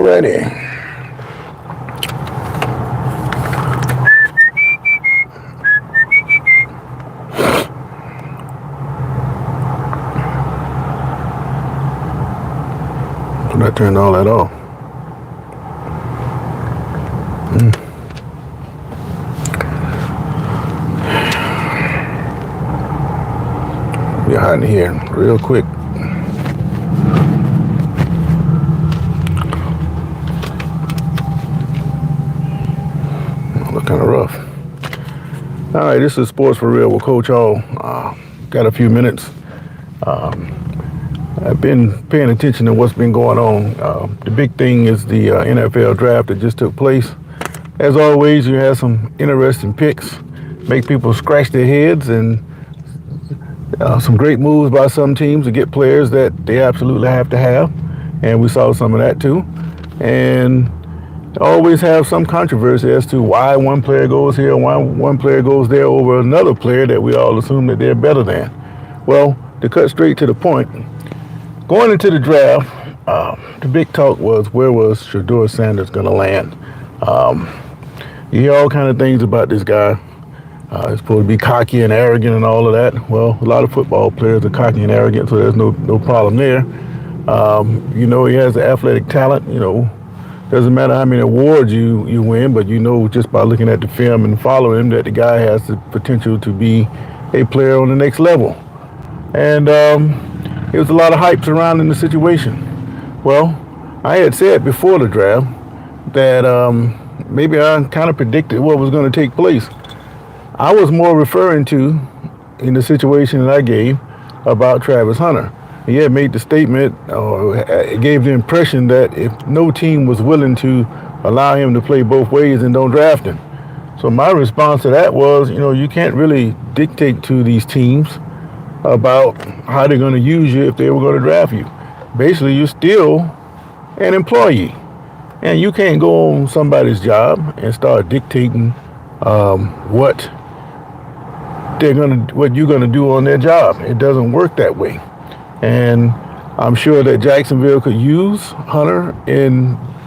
Alrighty. So I turned all that off. Be hot in here real quick. Look kind of rough. All right, this is Sports for Real with Coach Hall. Got a few minutes. I've been paying attention to what's been going on. The big thing is the NFL draft that just took place. As always, you have some interesting picks, make people scratch their heads, and some great moves by some teams to get players that they absolutely have to have. And we saw some of that too. And always have some controversy as to why one player goes here and why one player goes there over another player that we all assume that they're better than. Well, to cut straight to the point, going into the draft, the big talk was where was Shedeur Sanders going to land. You hear all kind of things about this guy. He's supposed to be cocky and arrogant and all of that. Well, a lot of football players are cocky and arrogant, so there's no problem there. He has the athletic talent. Doesn't matter how many awards you win, but just by looking at the film and following him that the guy has the potential to be a player on the next level. And there was a lot of hype surrounding the situation. Well, I had said before the draft that maybe I kind of predicted what was going to take place. I was more referring to, in the situation that I gave, about Travis Hunter. He had made the statement, or it gave the impression that if no team was willing to allow him to play both ways, then don't draft him. So my response to that was, you can't really dictate to these teams about how they're going to use you if they were going to draft you. Basically, you're still an employee. And you can't go on somebody's job and start dictating what you're gonna do on their job. It doesn't work that way. And I'm sure that Jacksonville could use Hunter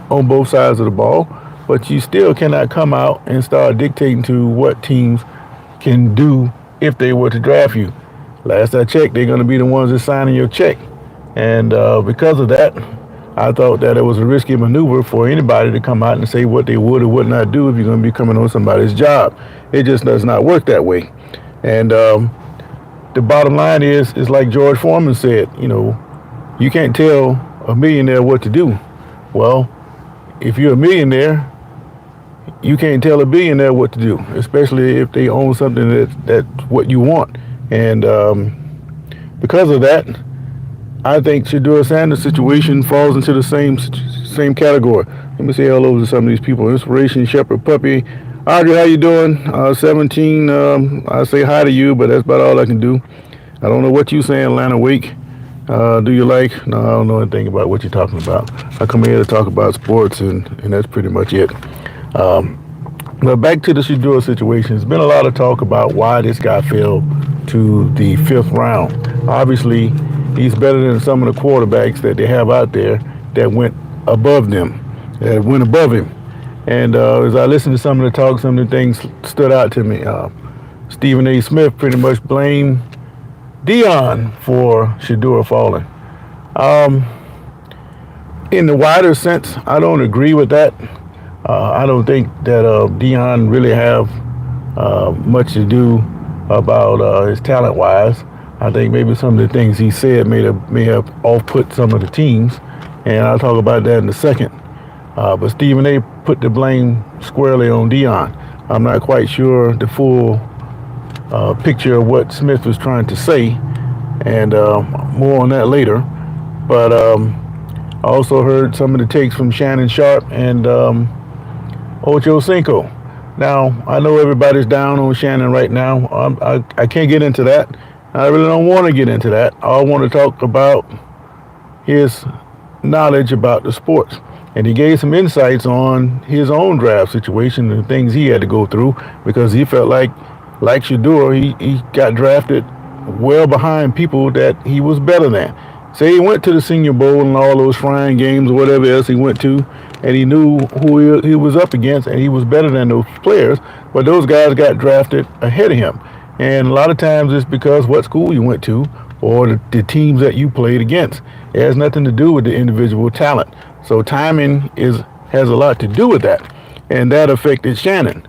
on both sides of the ball, but you still cannot come out and start dictating to what teams can do if they were to draft you. Last I checked, they're gonna be the ones that signing your check. And because of that, I thought that it was a risky maneuver for anybody to come out and say what they would or would not do if you're going to be coming on somebody's job. It just does not work that way. And the bottom line is like George Foreman said, you can't tell a millionaire what to do. Well, if you're a millionaire, you can't tell a billionaire what to do, especially if they own something that's what you want. And because of that, I think Shedeur Sanders' situation falls into the same category. Let me say hello to some of these people. Inspiration, Shepherd Puppy. Audrey, how you doing? 17, I say hi to you, but that's about all I can do. I don't know what you saying, Atlanta Wake. Do you like? No, I don't know anything about what you're talking about. I come here to talk about sports, and that's pretty much it. But back to the Shedeur situation. There's been a lot of talk about why this guy fell to the 5th round. Obviously, he's better than some of the quarterbacks that they have out there that went above them, that went above him. And as I listened to some of the talk, some of the things stood out to me. Stephen A. Smith pretty much blamed Deion for Shedeur falling. In the wider sense, I don't agree with that. I don't think that Deion really have much to do about his talent-wise. I think maybe some of the things he said may have off-put some of the teams, and I'll talk about that in a second. But Stephen A. put the blame squarely on Deion. I'm not quite sure the full picture of what Smith was trying to say, and more on that later. But I also heard some of the takes from Shannon Sharp and Ocho Cinco. Now, I know everybody's down on Shannon right now. I can't get into that. I really don't want to get into that. I want to talk about his knowledge about the sports. And he gave some insights on his own draft situation and the things he had to go through, because he felt like Shedeur, he got drafted well behind people that he was better than. Say he went to the Senior Bowl and all those Shrine games or whatever else he went to, and he knew who he was up against, and he was better than those players. But those guys got drafted ahead of him, and a lot of times it's because what school you went to or the teams that you played against. It has nothing to do with the individual talent. So timing has a lot to do with that, and that affected Shannon.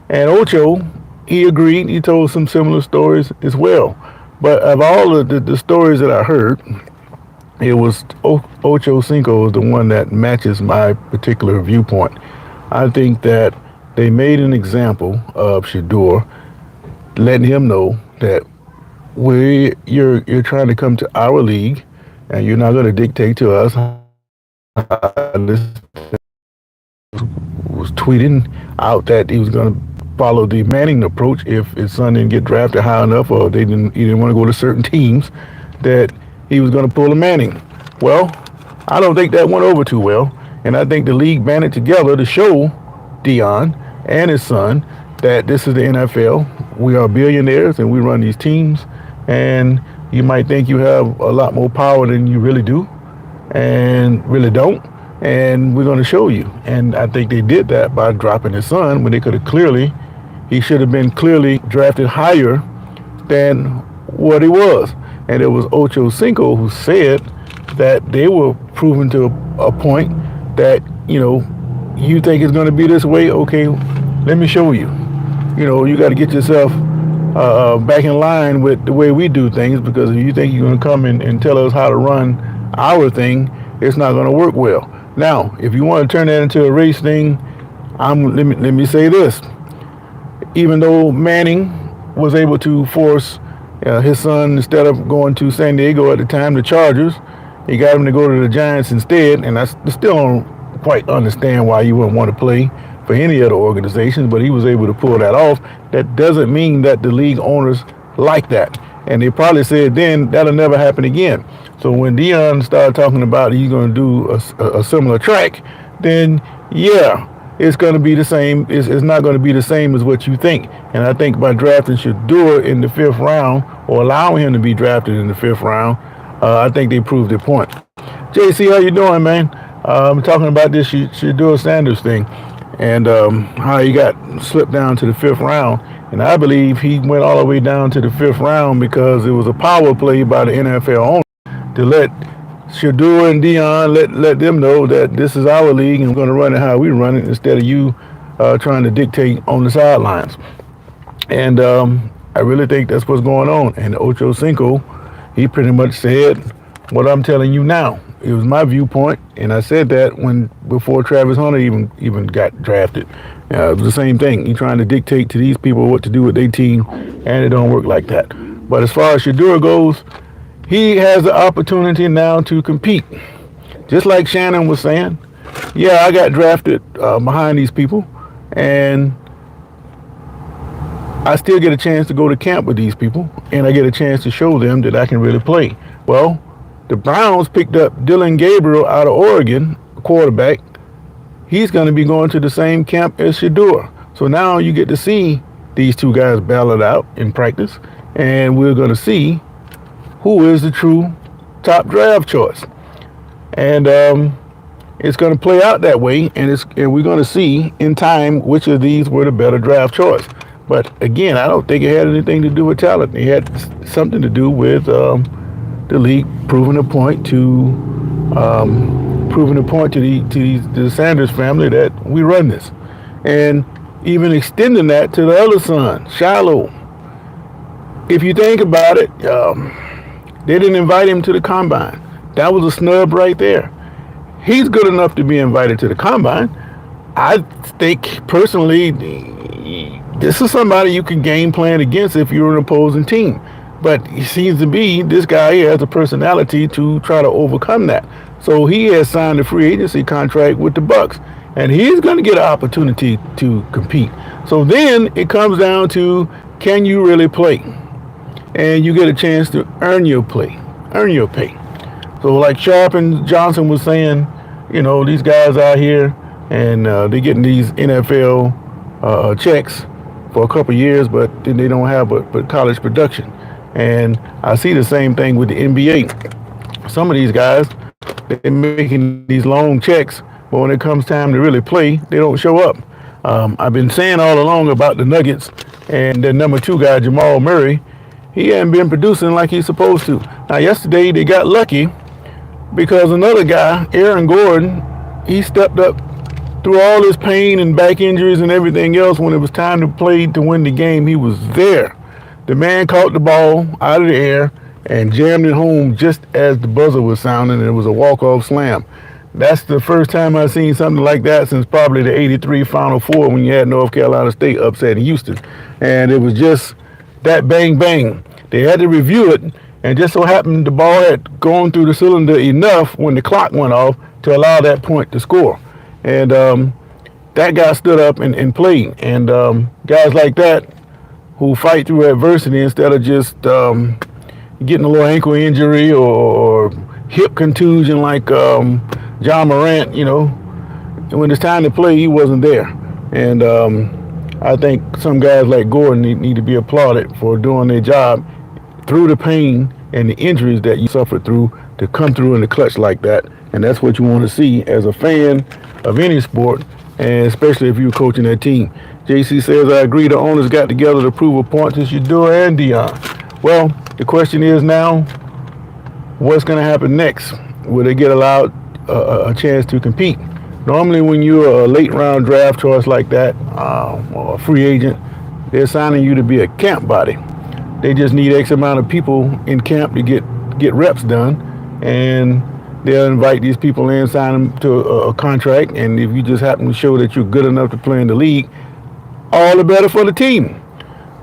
And Ocho, he agreed. He told some similar stories as well. But of all of the stories that I heard, it was Ocho Cinco is the one that matches my particular viewpoint. I think that they made an example of Shedeur, letting him know that you're trying to come to our league, and you're not going to dictate to us. This was tweeting out that he was going to follow the Manning approach if his son didn't get drafted high enough, or he didn't want to go to certain teams, that he was going to pull a Manning. Well, I don't think that went over too well, and I think the league banded together to show Dion and his son that this is the NFL. We are billionaires and we run these teams, and you might think you have a lot more power than you really do and really don't, and we're going to show you. And I think they did that by dropping his son when he should have been clearly drafted higher than what he was. And it was Ocho Cinco who said that they were proven to a point that, you think it's going to be this way? Okay, let me show you. You got to get yourself back in line with the way we do things, because if you think you're going to come and tell us how to run our thing, it's not going to work well. Now, if you want to turn that into a race thing, let me say this. Even though Manning was able to force his son, instead of going to San Diego at the time, the Chargers, he got him to go to the Giants instead, and I still don't quite understand why you wouldn't want to play for any other organizations, but he was able to pull that off. That doesn't mean that the league owners like that. And they probably said then that'll never happen again. So when Dion started talking about he's going to do a similar track, then yeah, it's going to be the same. It's not going to be the same as what you think. And I think by drafting Shedeur in the 5th round, or allowing him to be drafted in the 5th round, I think they proved their point. JC, how you doing, man? I'm talking about this Shedeur Sanders thing, and how he got slipped down to the 5th round. And I believe he went all the way down to the 5th round because it was a power play by the NFL owner to let Shedeur and Dion let them know that this is our league and we're going to run it how we run it, instead of you trying to dictate on the sidelines. And I really think that's what's going on. And Ocho Cinco, he pretty much said what I'm telling you now. It was my viewpoint, and I said that before Travis Hunter even got drafted. It was the same thing. He's trying to dictate to these people what to do with their team, and it don't work like that. But as far as Shedeur goes, he has the opportunity now to compete. Just like Shannon was saying, yeah, I got drafted behind these people, and I still get a chance to go to camp with these people, and I get a chance to show them that I can really play. Well, the Browns picked up Dylan Gabriel out of Oregon, quarterback. He's going to be going to the same camp as Shedeur. So now you get to see these two guys battle it out in practice, and we're going to see who is the true top draft choice. And it's going to play out that way, and we're going to see in time which of these were the better draft choice. But again, I don't think it had anything to do with talent. It had something to do with the league proving a point to the Sanders family that we run this, and even extending that to the other son, Shiloh. If you think about it, they didn't invite him to the combine. That was a snub right there. He's good enough to be invited to the combine. I think personally, this is somebody you can game plan against if you're an opposing team. But he seems to be, this guy here has a personality to try to overcome that. So he has signed a free agency contract with the Bucks, and he's going to get an opportunity to compete. So then it comes down to, can you really play? And you get a chance to earn your pay. So like Sharp and Johnson was saying, these guys out here, and they're getting these NFL checks for a couple of years, but then they don't have but college production. And I see the same thing with the NBA. Some of these guys, they're making these long checks, but when it comes time to really play, they don't show up. I've been saying all along about the Nuggets and the number 2 guy, Jamal Murray. He hadn't been producing like he's supposed to. Now, yesterday they got lucky because another guy, Aaron Gordon, he stepped up through all his pain and back injuries and everything else. When it was time to play to win the game, he was there. The man caught the ball out of the air and jammed it home just as the buzzer was sounding, and it was a walk-off slam. That's the first time I've seen something like that since probably the '83 Final Four when you had North Carolina State upsetting Houston. And it was just that bang, bang. They had to review it, and just so happened the ball had gone through the cylinder enough when the clock went off to allow that point to score. And that guy stood up and played. And guys like that who fight through adversity instead of just getting a little ankle injury or hip contusion like John Morant, when it's time to play, he wasn't there. And I think some guys like Gordon need to be applauded for doing their job through the pain and the injuries that you suffered through to come through in the clutch like that. And that's what you want to see as a fan of any sport, and especially if you're coaching that team. JC says, I agree, the owners got together to prove a point to Shedeur and Dion. Well, the question is now, what's going to happen next? Will they get allowed a chance to compete? Normally when you're a late round draft choice like that, or a free agent, they're signing you to be a camp body. They just need X amount of people in camp to get reps done, and they'll invite these people in, sign them to a contract, and if you just happen to show that you're good enough to play in the league, all the better for the team.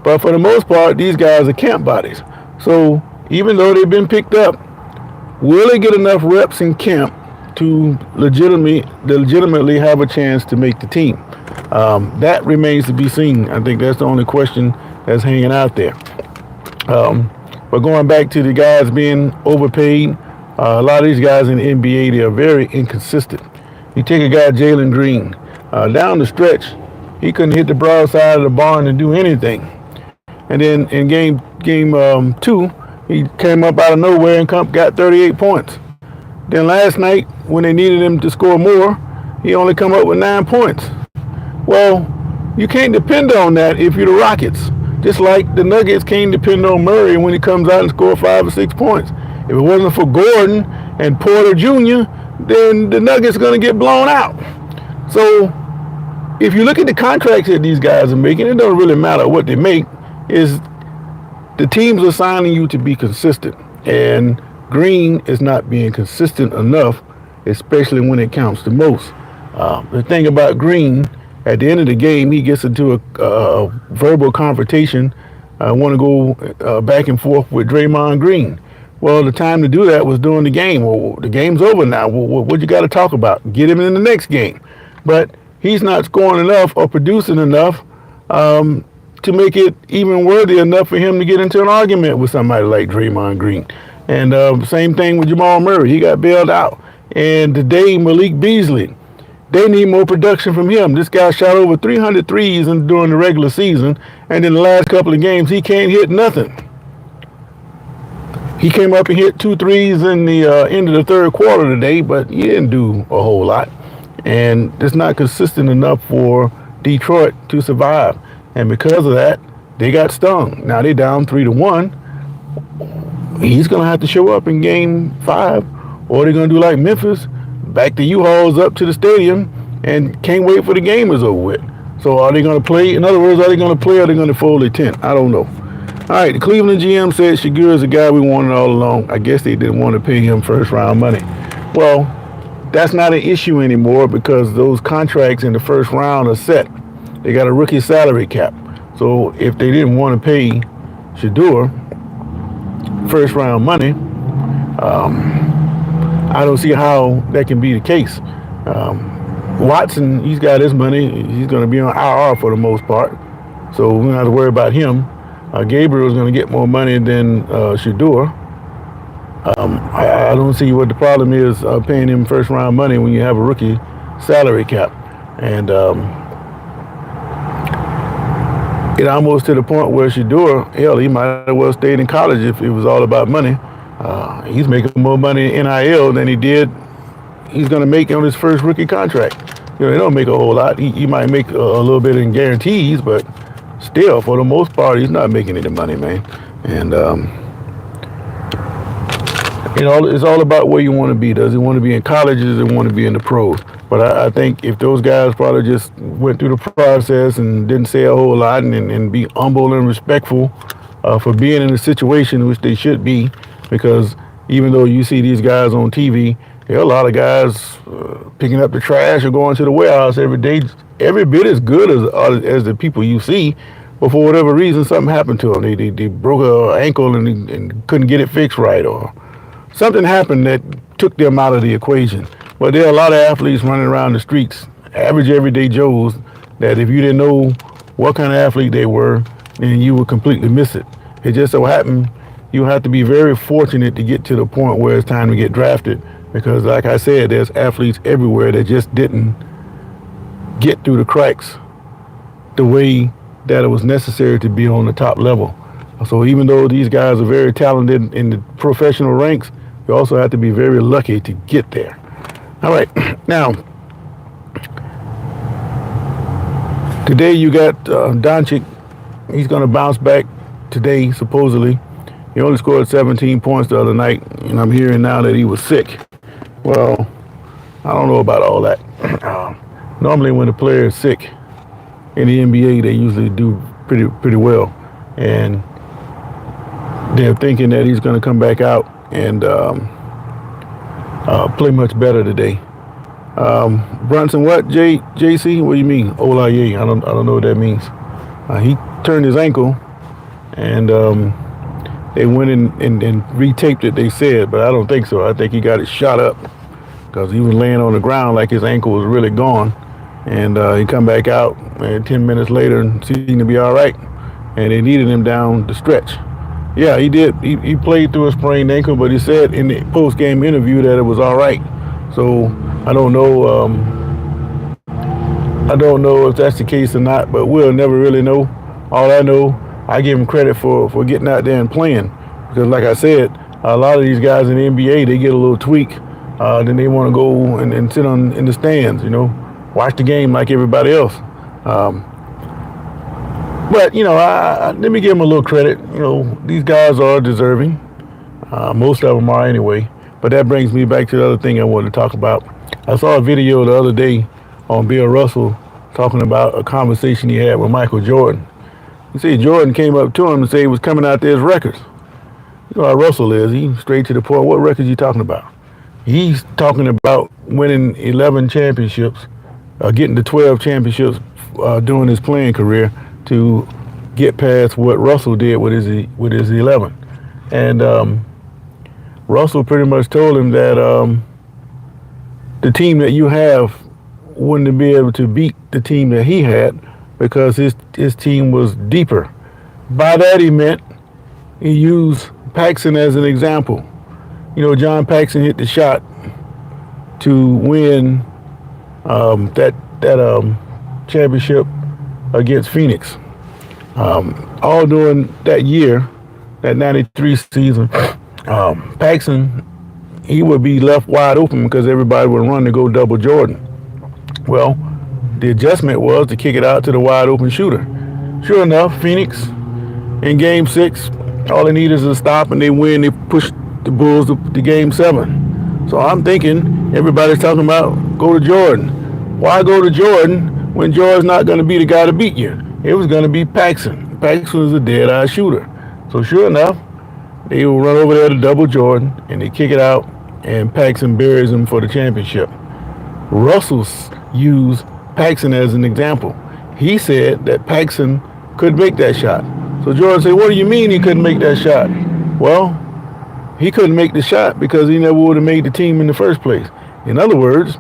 But for the most part, these guys are camp bodies. So even though they've been picked up, will they get enough reps in camp to legitimately have a chance to make the team? That remains to be seen. I think that's the only question that's hanging out there. But going back to the guys being overpaid, a lot of these guys in the NBA, they are very inconsistent. You take a guy, Jalen Green, down the stretch, he couldn't hit the broadside of the barn and do anything. And then in game 2, he came up out of nowhere and got 38 points. Then last night, when they needed him to score more, he only come up with 9 points. Well, you can't depend on that if you're the Rockets. Just like the Nuggets can't depend on Murray when he comes out and scores 5 or 6 points. If it wasn't for Gordon and Porter Jr., then the Nuggets are going to get blown out. So if you look at the contracts that these guys are making, it doesn't really matter what they make. Is the teams are signing you to be consistent. And Green is not being consistent enough, especially when it counts the most. The thing about Green, at the end of the game, he gets into a verbal confrontation. I want to go back and forth with Draymond Green. Well, the time to do that was during the game. Well, the game's over now. What you got to talk about? Get him in the next game. But he's not scoring enough or producing enough to make it even worthy enough for him to get into an argument with somebody like Draymond Green. And same thing with Jamal Murray. He got bailed out. And today, Malik Beasley, they need more production from him. This guy shot over 300 threes during the regular season, and in the last couple of games, he can't hit nothing. He came up and hit 2 threes in the end of the third quarter today, but he didn't do a whole lot. And it's not consistent enough for Detroit to survive. And because of that, they got stung. Now they're down 3-1. He's going to have to show up in game 5, or they're going to do like Memphis, back the U-Hauls up to the stadium and can't wait for the game is over with. So are they going to play? In other words, are they going to play or are they going to fold their tent? I don't know. All right, the Cleveland GM said Shedeur is a guy we wanted all along. I guess they didn't want to pay him first round money. Well, that's not an issue anymore because those contracts in the first round are set. They got a rookie salary cap. So if they didn't want to pay Shedeur first round money, I don't see how that can be the case. Watson, he's got his money. He's going to be on IR for the most part. So we don't have to worry about him. Gabriel is going to get more money than Shedeur. I don't see what the problem is paying him first round money when you have a rookie salary cap. And it almost to the point where Shedeur, hell, he might have well stayed in college if it was all about money. He's making more money in NIL than he did he's going to make on his first rookie contract. You know, they don't make a whole lot. He might make a little bit in guarantees, but still, for the most part, he's not making any money, man. And you know, it's all about where you want to be. Does he want to be in college? Does he want to be in the pros? But I think if those guys probably just went through the process and didn't say a whole lot and be humble and respectful for being in a situation which they should be, because even though you see these guys on TV, there are a lot of guys picking up the trash or going to the warehouse every day, every bit as good as the people you see. But for whatever reason, something happened to them. They broke an ankle and couldn't get it fixed right, or something happened that took them out of the equation. But there are a lot of athletes running around the streets, average everyday Joes, that if you didn't know what kind of athlete they were, then you would completely miss it. It just so happened you have to be very fortunate to get to the point where it's time to get drafted, because like I said, there's athletes everywhere that just didn't get through the cracks the way that it was necessary to be on the top level. So even though these guys are very talented in the professional ranks, you also have to be very lucky to get there. All right, now, today you got Doncic. He's going to bounce back today, supposedly. He only scored 17 points the other night, and I'm hearing now that he was sick. Well, I don't know about all that. Normally when a player is sick in the NBA, they usually do pretty well. And they're thinking that he's going to come back out and play much better today. Brunson, what? JC? What do you mean? Olaye? I don't know what that means. He turned his ankle, and they went and retaped it, they said, but I don't think so. I think he got it shot up because he was laying on the ground like his ankle was really gone. And he come back out, and 10 minutes later and seemed to be all right. And they needed him down the stretch. Yeah, he did. He played through a sprained ankle, but he said in the post-game interview that it was all right. So I don't know. I don't know if that's the case or not, but we'll never really know. All I know, I give him credit for getting out there and playing, because like I said, a lot of these guys in the NBA, they get a little tweak, then they want to go and sit in the stands, you know, watch the game like everybody else. But, you know, let me give them a little credit. You know, these guys are deserving. Most of them are anyway. But that brings me back to the other thing I wanted to talk about. I saw a video the other day on Bill Russell talking about a conversation he had with Michael Jordan. He said Jordan came up to him and said he was coming out there his records. You know how Russell is. He's straight to the point. What records you talking about? He's talking about winning 11 championships, getting to 12 championships during his playing career, to get past what Russell did with his 11. And Russell pretty much told him that the team that you have wouldn't be able to beat the team that he had because his team was deeper. By that he meant he used Paxson as an example. You know, John Paxson hit the shot to win that championship against Phoenix. All during that year, that 93 season, Paxson, he would be left wide open because everybody would run to go double Jordan. Well, the adjustment was to kick it out to the wide open shooter. Sure enough, Phoenix in game 6, all they need is a stop and they win. They push the Bulls to game 7. So I'm thinking everybody's talking about go to Jordan. Why go to Jordan when Jordan's not going to be the guy to beat you? It was going to be Paxson. Paxson was a dead-eye shooter. So sure enough, they will run over there to double Jordan, and they kick it out, and Paxson buries him for the championship. Russell used Paxson as an example. He said that Paxson could make that shot. So Jordan said, what do you mean he couldn't make that shot? Well, he couldn't make the shot because he never would have made the team in the first place. In other words,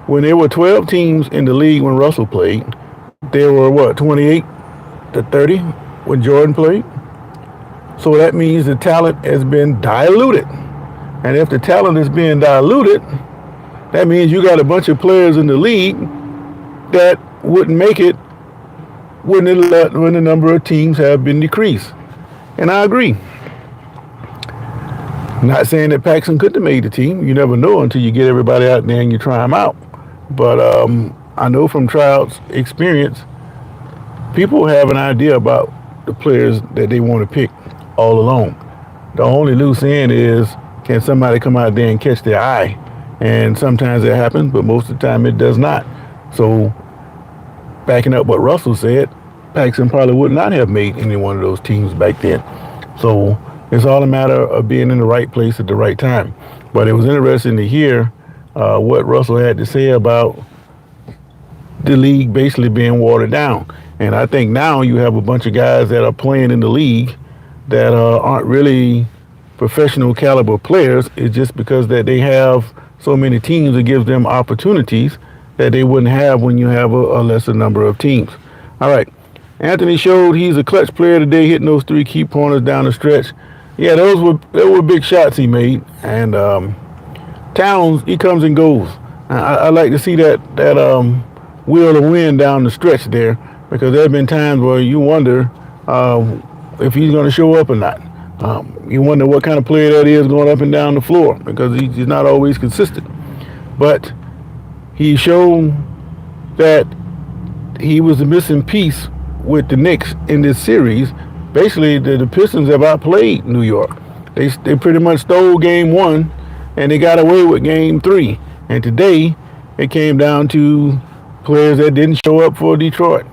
when there were 12 teams in the league when Russell played, there were, 28 to 30 when Jordan played? So that means the talent has been diluted. And if the talent is being diluted, that means you got a bunch of players in the league that wouldn't make it when the number of teams have been decreased. And I agree. Not saying that Paxson couldn't have made the team. You never know until you get everybody out there and you try them out. But I know from tryouts experience, people have an idea about the players that they want to pick all along. The only loose end is, can somebody come out there and catch their eye? And sometimes it happens, but most of the time it does not. So backing up what Russell said, Paxson probably would not have made any one of those teams back then. So it's all a matter of being in the right place at the right time. But it was interesting to hear what Russell had to say about the league basically being watered down. And I think now you have a bunch of guys that are playing in the league that aren't really professional caliber players. It's just because that they have so many teams that gives them opportunities that they wouldn't have when you have a lesser number of teams. All right. Anthony showed he's a clutch player today, hitting those 3 key pointers down the stretch. Yeah, those were big shots he made. And Towns, he comes and goes. I like to see that wheel of wind down the stretch there, because there have been times where you wonder if he's going to show up or not. You wonder what kind of player that is going up and down the floor, because he's not always consistent. But he showed that he was the missing piece with the Knicks in this series. Basically, the Pistons have outplayed New York. They pretty much stole game 1, and they got away with game 3. And today, it came down to players that didn't show up for Detroit.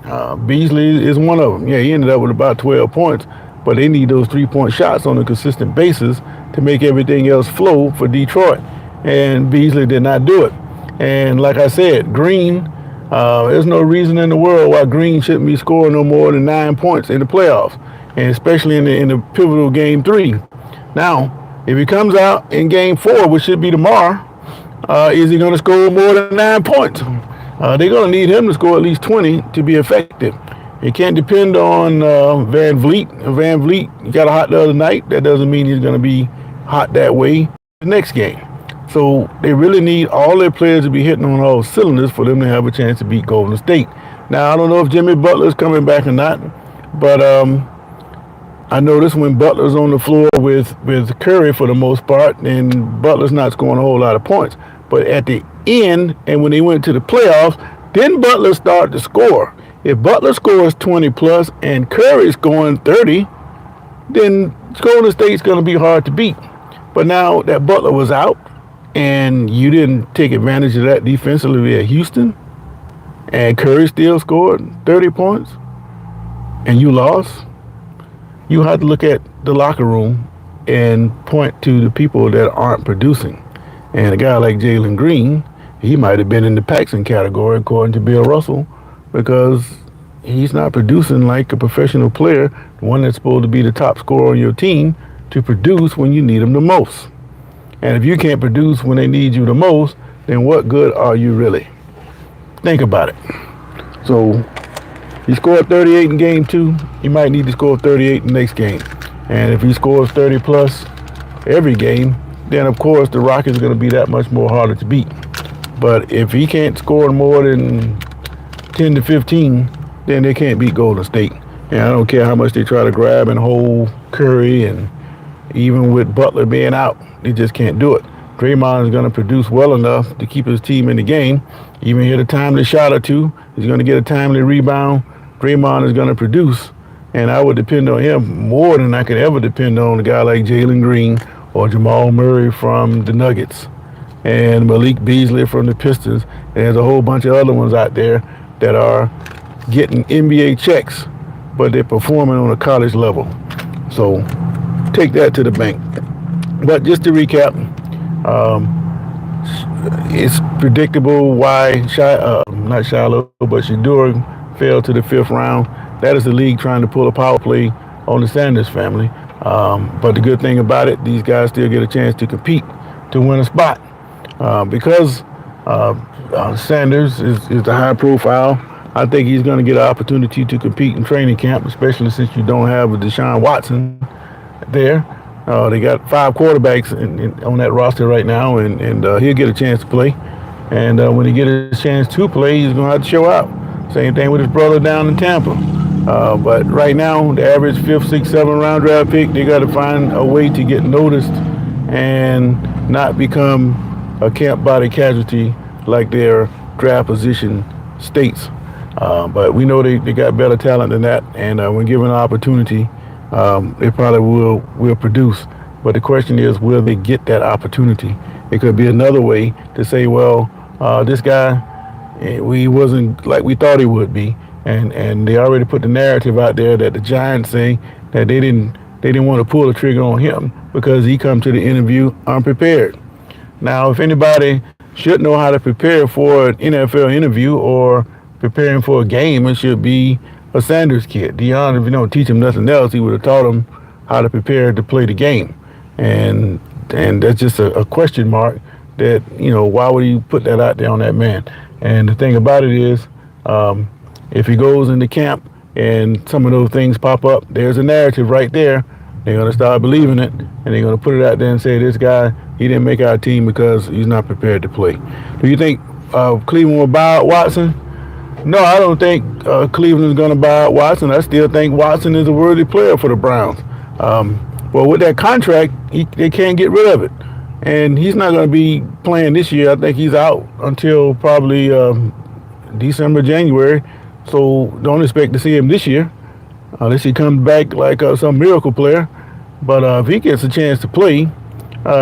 Beasley is one of them. Yeah, he ended up with about 12 points, but they need those 3-point shots on a consistent basis to make everything else flow for Detroit. And Beasley did not do it. And like I said, Green, there's no reason in the world why Green shouldn't be scoring no more than 9 points in the playoffs, and especially in the pivotal game 3. Now, if he comes out in game 4, which should be tomorrow, is he going to score more than 9 points? They're going to need him to score at least 20 to be effective. You can't depend on Van Vliet. Van Vliet got hot the other night. That doesn't mean he's going to be hot that way the next game. So they really need all their players to be hitting on all cylinders for them to have a chance to beat Golden State. Now, I don't know if Jimmy Butler's coming back or not, but I noticed when Butler's on the floor with Curry for the most part, and Butler's not scoring a whole lot of points. But at the end, and when they went to the playoffs, then Butler started to score. If Butler scores 20 plus and Curry's scoring 30, then Golden State's going to be hard to beat. But now that Butler was out, and you didn't take advantage of that defensively at Houston, and Curry still scored 30 points, and you lost, you have to look at the locker room and point to the people that aren't producing. And a guy like Jalen Green, he might have been in the Paxson category, according to Bill Russell, because he's not producing like a professional player, the one that's supposed to be the top scorer on your team, to produce when you need him the most. And if you can't produce when they need you the most, then what good are you really? Think about it. So he scored 38 in game 2. He might need to score 38 in the next game. And if he scores 30 plus every game, then of course the Rockets are going to be that much more harder to beat. But if he can't score more than 10 to 15, then they can't beat Golden State. And I don't care how much they try to grab and hold Curry, and even with Butler being out, they just can't do it. Draymond is going to produce well enough to keep his team in the game. Even hit a timely shot or two. He's going to get a timely rebound. Draymond is going to produce. And I would depend on him more than I could ever depend on a guy like Jalen Green or Jamal Murray from the Nuggets and Malik Beasley from the Pistons. And there's a whole bunch of other ones out there that are getting NBA checks, but they're performing on a college level. So take that to the bank. But just to recap, it's predictable why not Shiloh, but Shedeur fell to the 5th round. That is the league trying to pull a power play on the Sanders family. But the good thing about it, these guys still get a chance to compete to win a spot. Because Sanders is the high profile, I think he's going to get an opportunity to compete in training camp, especially since you don't have a Deshaun Watson there. They got 5 quarterbacks on that roster right now, and he'll get a chance to play. And when he gets a chance to play, he's going to have to show out. Same thing with his brother down in Tampa. But right now, the average 5th, 6th, 7th round draft pick, they got to find a way to get noticed and not become a camp body casualty like their draft position states. But we know they got better talent than that, and when given an opportunity, they probably will produce. But the question is, will they get that opportunity? It could be another way to say, well, this guy, he wasn't like we thought he would be, and they already put the narrative out there that the Giants say that they didn't want to pull the trigger on him because he come to the interview unprepared. Now, if anybody should know how to prepare for an NFL interview or preparing for a game, it should be a Sanders kid. Deion, if you don't teach him nothing else, he would have taught him how to prepare to play the game. And that's just a question mark that, why would you put that out there on that man? And the thing about it is, if he goes into camp and some of those things pop up, there's a narrative right there. They're going to start believing it, and they're going to put it out there and say, this guy, he didn't make our team because he's not prepared to play. Do you think Cleveland will buy out Watson? No, I don't think Cleveland is going to buy out Watson. I still think Watson is a worthy player for the Browns. Well, with that contract, they can't get rid of it. And he's not going to be playing this year. I think he's out until probably December, January. So don't expect to see him this year unless he comes back like some miracle player. But if he gets a chance to play,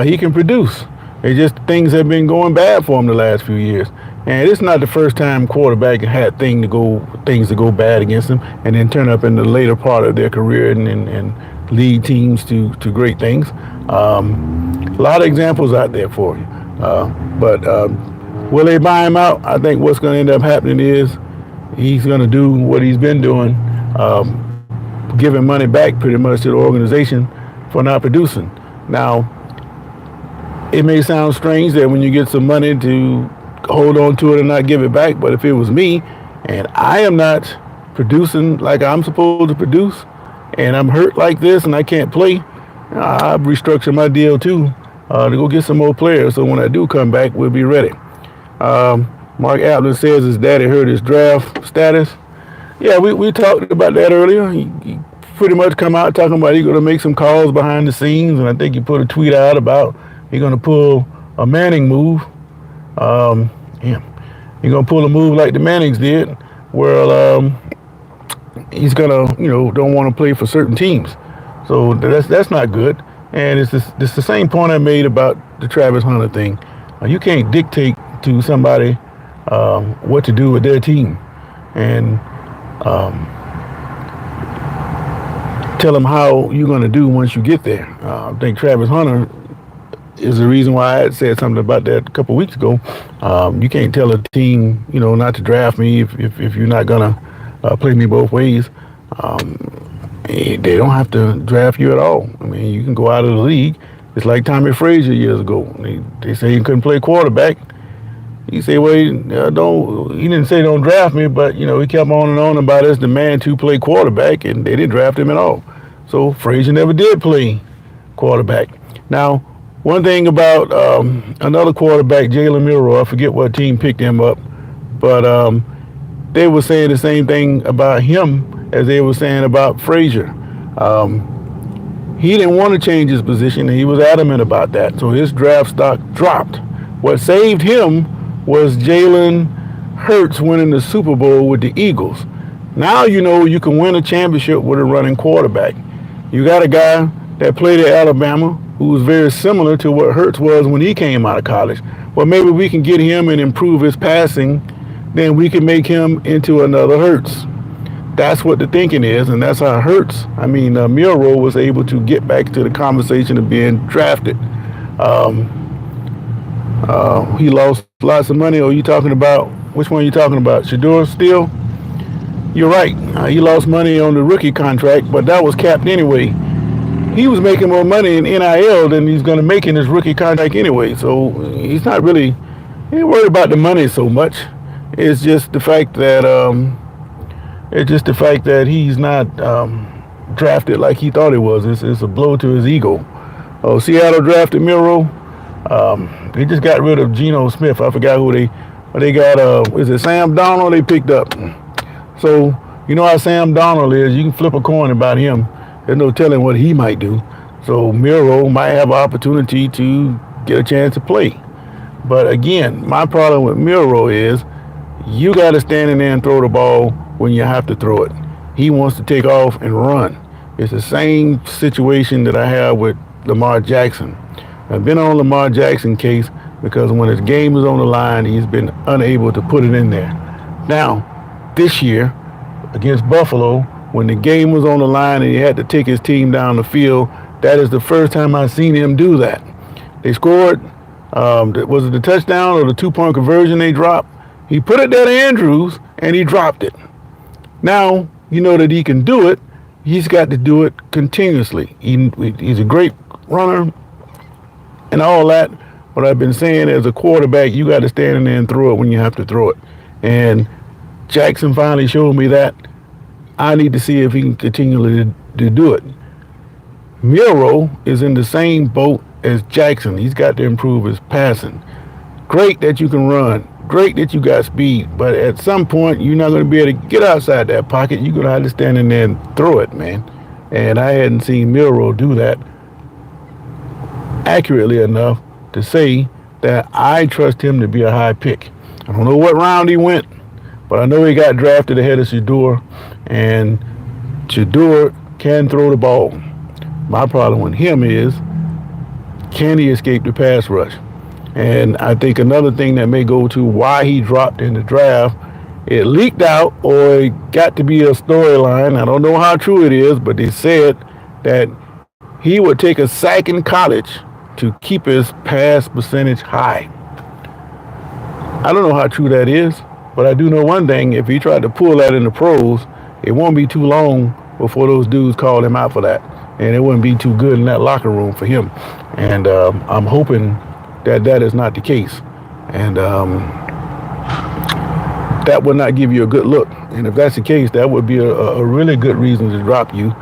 he can produce. It's just things have been going bad for him the last few years. And it's not the first time quarterback had things to go bad against them and then turn up in the later part of their career and lead teams to great things. A lot of examples out there for you. But will they buy him out? I think what's going to end up happening is he's going to do what he's been doing, giving money back pretty much to the organization for not producing. Now, it may sound strange that when you get some money to hold on to it and not give it back, but if it was me and I am not producing like I'm supposed to produce and I'm hurt like this and I can't play, I'll restructure my deal too to go get some more players so when I do come back, we'll be ready. Mark Appler says his daddy heard his draft status. Yeah, we talked about that earlier. He pretty much come out talking about he's going to make some calls behind the scenes, and I think he put a tweet out about he's going to pull a Manning move. He's going to pull a move like the Mannings did, where he's going to, don't want to play for certain teams. So that's not good. And it's the same point I made about the Travis Hunter thing. You can't dictate to somebody what to do with their team and tell them how you're going to do once you get there. I think Travis Hunter is the reason why I had said something about that a couple of weeks ago. You can't tell a team, not to draft me if you're not going to play me both ways. They don't have to draft you at all. I mean, you can go out of the league. It's like Tommy Frazier years ago. They say he couldn't play quarterback. He said, well, he didn't say don't draft me, but, he kept on and on about us, the man to play quarterback, and they didn't draft him at all. So Frazier never did play quarterback. Now, one thing about another quarterback, Jalen Milroe, I forget what team picked him up, but they were saying the same thing about him as they were saying about Frazier. He didn't want to change his position, and he was adamant about that. So his draft stock dropped. What saved him was Jalen Hurts winning the Super Bowl with the Eagles. Now you can win a championship with a running quarterback. You got a guy that played at Alabama who was very similar to what Hurts was when he came out of college. Well, maybe we can get him and improve his passing, then we can make him into another Hurts. That's what the thinking is, and that's how Milroe was able to get back to the conversation of being drafted. He lost lots of money. Which one are you talking about? Shedeur still? You're right. He lost money on the rookie contract, but that was capped anyway. He was making more money in NIL than he's going to make in his rookie contract anyway. So he ain't worried about the money so much. It's just the fact that he's not drafted like he thought he was. It's a blow to his ego. Seattle drafted Milroe. They just got rid of Geno Smith. I forgot who they got. Is it Sam Darnold they picked up? So you know how Sam Darnold is. You can flip a coin about him. There's no telling what he might do. So Miro might have an opportunity to get a chance to play. But again, my problem with Miro is you got to stand in there and throw the ball when you have to throw it. He wants to take off and run. It's the same situation that I have with Lamar Jackson. I've been on Lamar Jackson case because when his game is on the line, he's been unable to put it in there. Now, this year against Buffalo, when the game was on the line and he had to take his team down the field, that is the first time I've seen him do that. They scored, was it the touchdown or the 2-point conversion they dropped? He put it there to Andrews and he dropped it. Now, you know that he can do it. He's got to do it continuously. He's a great runner and all that. But I've been saying as a quarterback, you got to stand in there and throw it when you have to throw it. And Jackson finally showed me that. I need to see if he can continue to do it. Miro is in the same boat as Jackson. He's got to improve his passing. Great that you can run. Great that you got speed. But at some point, you're not going to be able to get outside that pocket. You're going to have to stand in there and throw it, man. And I hadn't seen Miro do that accurately enough to say that I trust him to be a high pick. I don't know what round he went, but I know he got drafted ahead of Shedeur, and Shedeur can throw the ball. My problem with him is, can he escape the pass rush? And I think another thing that may go to why he dropped in the draft, it leaked out or it got to be a storyline. I don't know how true it is, but they said that he would take a sack in college to keep his pass percentage high. I don't know how true that is, but I do know one thing. If he tried to pull that in the pros, it won't be too long before those dudes call him out for that. And it wouldn't be too good in that locker room for him. And I'm hoping that that is not the case. And that would not give you a good look. And if that's the case, that would be a really good reason to drop you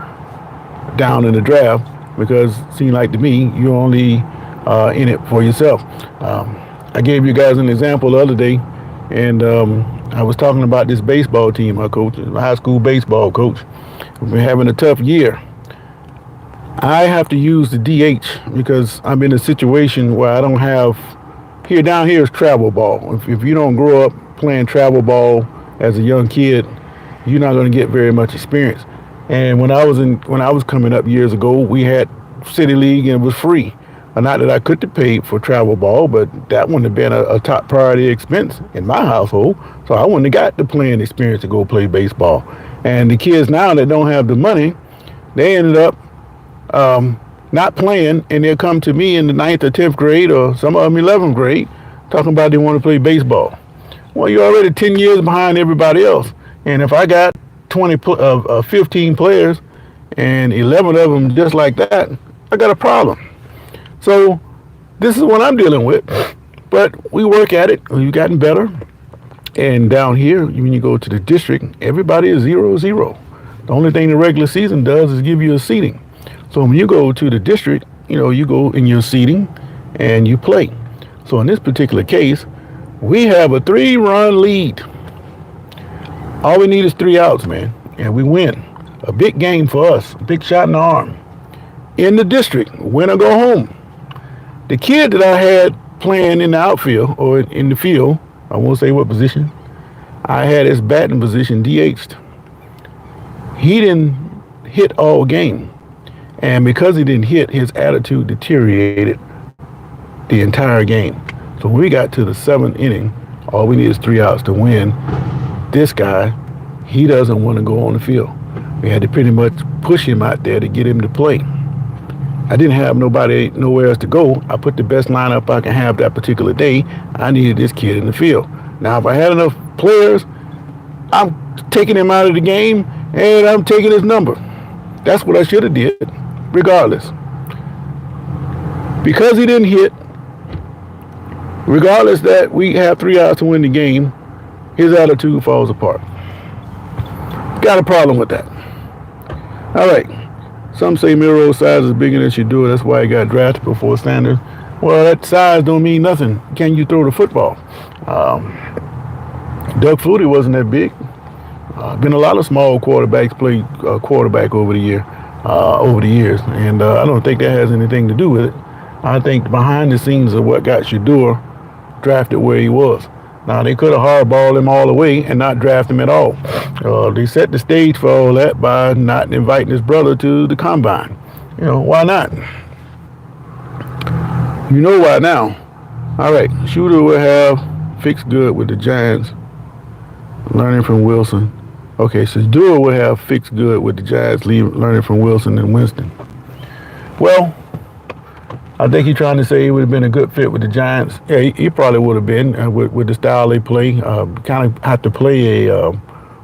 down in the draft, because it seems like to me you're only in it for yourself. I gave you guys an example the other day, and I was talking about this baseball team I coach, a high school baseball coach. We're having a tough year. I have to use the DH because I'm in a situation where I don't have, down here is travel ball. If you don't grow up playing travel ball as a young kid, you're not going to get very much experience. And when I was coming up years ago, we had City League and it was free. Not that I could have paid for travel ball, but that wouldn't have been a top priority expense in my household. So I wouldn't have got the playing experience to go play baseball. And the kids now that don't have the money, they ended up not playing, and they'll come to me in the 9th or 10th grade, or some of them 11th grade, talking about they want to play baseball. Well, you're already 10 years behind everybody else. And if I got 15 players and 11 of them just like that, I got a problem. So this is what I'm dealing with. But we work at it. We've gotten better. And down here, when you go to the district, everybody is 0-0. The only thing the regular season does is give you a seating. So when you go to the district, you go in your seating and you play. So in this particular case, we have a 3-run lead. All we need is 3 outs, man, and we win. A big game for us, a big shot in the arm. In the district, win or go home. The kid that I had playing in the outfield or in the field, I won't say what position, I had his batting position DH'd. He didn't hit all game. And because he didn't hit, his attitude deteriorated the entire game. So when we got to the 7th inning, all we need is 3 outs to win. This guy, he doesn't want to go on the field. We had to pretty much push him out there to get him to play. I didn't have nowhere else to go. I put the best lineup I can have that particular day. I needed this kid in the field. Now, if I had enough players, I'm taking him out of the game and I'm taking his number. That's what I should have did, regardless. Because he didn't hit, regardless that we have 3 outs to win the game, his attitude falls apart. Got a problem with that. All right. Some say Miro's size is bigger than Shedeur. That's why he got drafted before Sanders. Well, that size don't mean nothing. Can you throw the football? Doug Flutie wasn't that big. Been a lot of small quarterbacks play quarterback over the year. over the years, and I don't think that has anything to do with it. I think behind the scenes of what got Shedeur drafted where he was. Now, they could have hardballed him all the way and not draft him at all. They set the stage for all that by not inviting his brother to the combine. Why not? You know why now. All right, Shedeur will have fixed good with the Giants, learning from Wilson. Okay, so Shedeur will have fixed good with the Giants, learning from Wilson and Winston. Well, I think he's trying to say he would have been a good fit with the Giants. Yeah, he probably would have been with the style they play. Kind of have to play a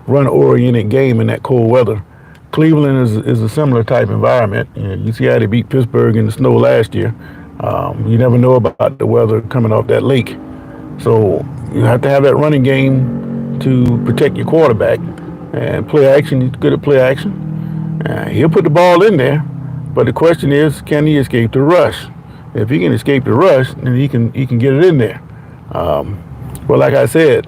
run-oriented game in that cold weather. Cleveland is a similar type environment. You see how they beat Pittsburgh in the snow last year. You never know about the weather coming off that lake. So you have to have that running game to protect your quarterback. And play action, he's good at play action. He'll put the ball in there, but the question is, can he escape the rush? If he can escape the rush, then he can get it in there. Well, like I said,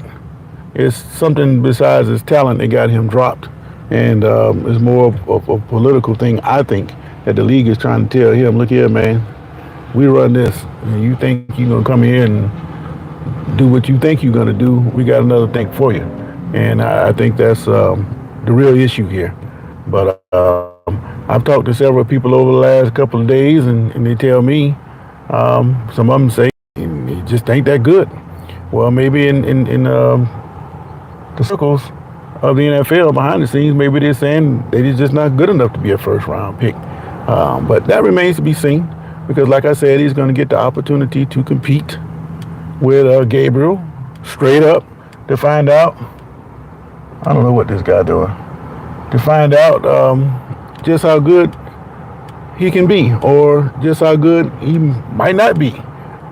it's something besides his talent that got him dropped, and it's more of a political thing. I think that the league is trying to tell him, look here, man, we run this, and you think you're gonna come here and do what you think you're gonna do? We got another thing for you, and I think that's the real issue here. But I've talked to several people over the last couple of days, and they tell me, some of them say it just ain't that good. Well, maybe in the circles of the NFL behind the scenes, maybe they're saying they're just not good enough to be a first round pick. But that remains to be seen, because like I said, he's going to get the opportunity to compete with Gabriel straight up to find out. I don't know what this guy doing. To find out just how good he can be, or just how good he might not be.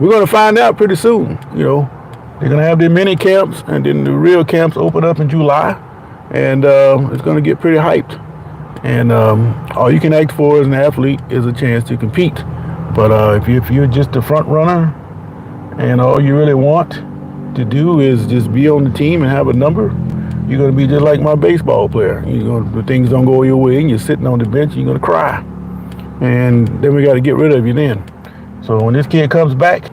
We're going to find out pretty soon. They're going to have their mini camps, and then the real camps open up in July, and it's going to get pretty hyped. And all you can ask for as an athlete is a chance to compete. But if you're just a front runner, and all you really want to do is just be on the team and have a number, you're going to be just like my baseball player. When things don't go your way and you're sitting on the bench, you're going to cry. And then we got to get rid of you then. So when this kid comes back,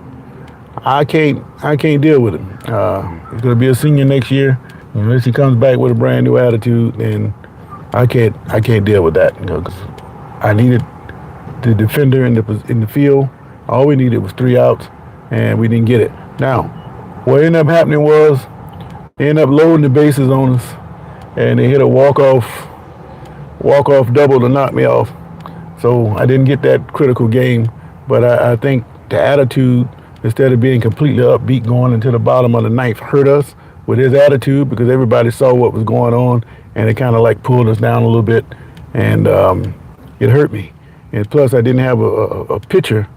I can't deal with him. He's going to be a senior next year. Unless he comes back with a brand new attitude, then I can't deal with that. Because I needed the defender in the field. All we needed was 3 outs, and we didn't get it. Now, what ended up happening was they ended up loading the bases on us, and they hit a walk-off double to knock me off. So I didn't get that critical game, but I think the attitude, instead of being completely upbeat going into the bottom of the ninth, hurt us with his attitude, because everybody saw what was going on, and it kind of like pulled us down a little bit, and it hurt me. And plus, I didn't have a pitcher.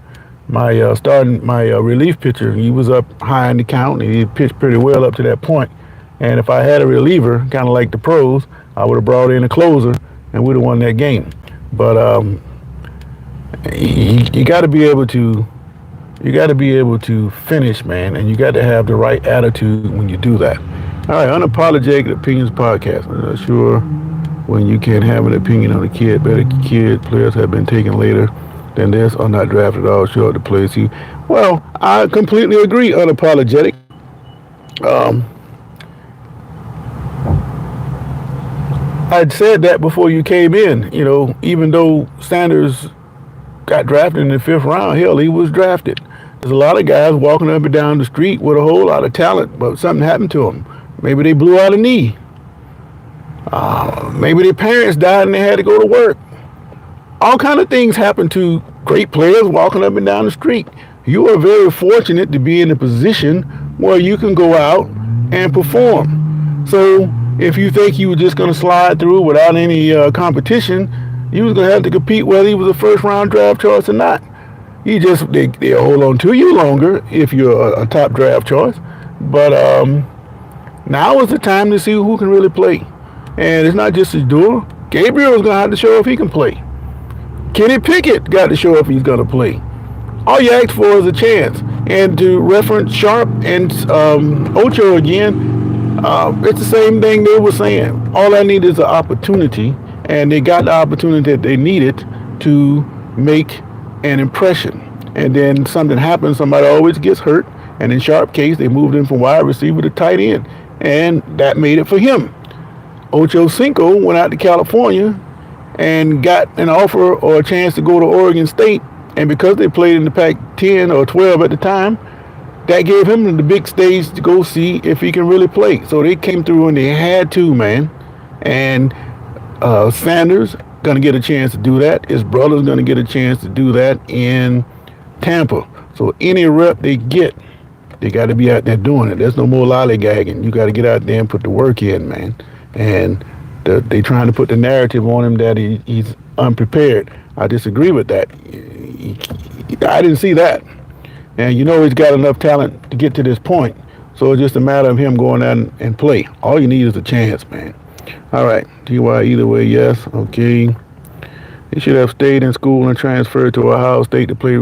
My relief pitcher, he was up high in the count, and he pitched pretty well up to that point. And if I had a reliever, kind of like the pros, I would have brought in a closer and would have won that game. But you got to be able to finish, man, and you got to have the right attitude when you do that. All right, Unapologetic Opinions Podcast. I'm not sure when you can have an opinion on a kid. Better players have been taken later than this, or not drafted at all. Show up to play. Well, I completely agree. Unapologetic. I'd said that before you came in. Even though Sanders got drafted in the 5th round, hell, he was drafted. There's a lot of guys walking up and down the street with a whole lot of talent, but something happened to them. Maybe they blew out a knee. Maybe their parents died and they had to go to work. All kind of things happen to great players walking up and down the street. You are very fortunate to be in a position where you can go out and perform. So if you think you were just going to slide through without any competition, you was going to have to compete whether he was a first-round draft choice or not. They'll hold on to you longer if you're a top draft choice. But now is the time to see who can really play. And it's not just Shedeur. Gabriel is going to have to show if he can play. Kenny Pickett got to show if he's going to play. All you ask for is a chance. And to reference Sharp and Ocho again, it's the same thing they were saying. All I need is an opportunity, and they got the opportunity that they needed to make an impression. And then something happens, somebody always gets hurt, and in Sharp case, they moved him from wide receiver to tight end, and that made it for him. Ocho Cinco went out to California and got an offer or a chance to go to Oregon State, and because they played in the Pac-10 or 12 at the time, that gave him the big stage to go see if he can really play. So they came through and they had to, man. And Sanders going to get a chance to do that. His brother's going to get a chance to do that in Tampa. So any rep they get, they got to be out there doing it. There's no more lollygagging. You got to get out there and put the work in, man. And they trying to put the narrative on him that he's unprepared. I disagree with that. I didn't see that. And you know he's got enough talent to get to this point. So it's just a matter of him going out and play. All you need is a chance, man. All right. TY either way, yes. Okay. He should have stayed in school and transferred to Ohio State to play.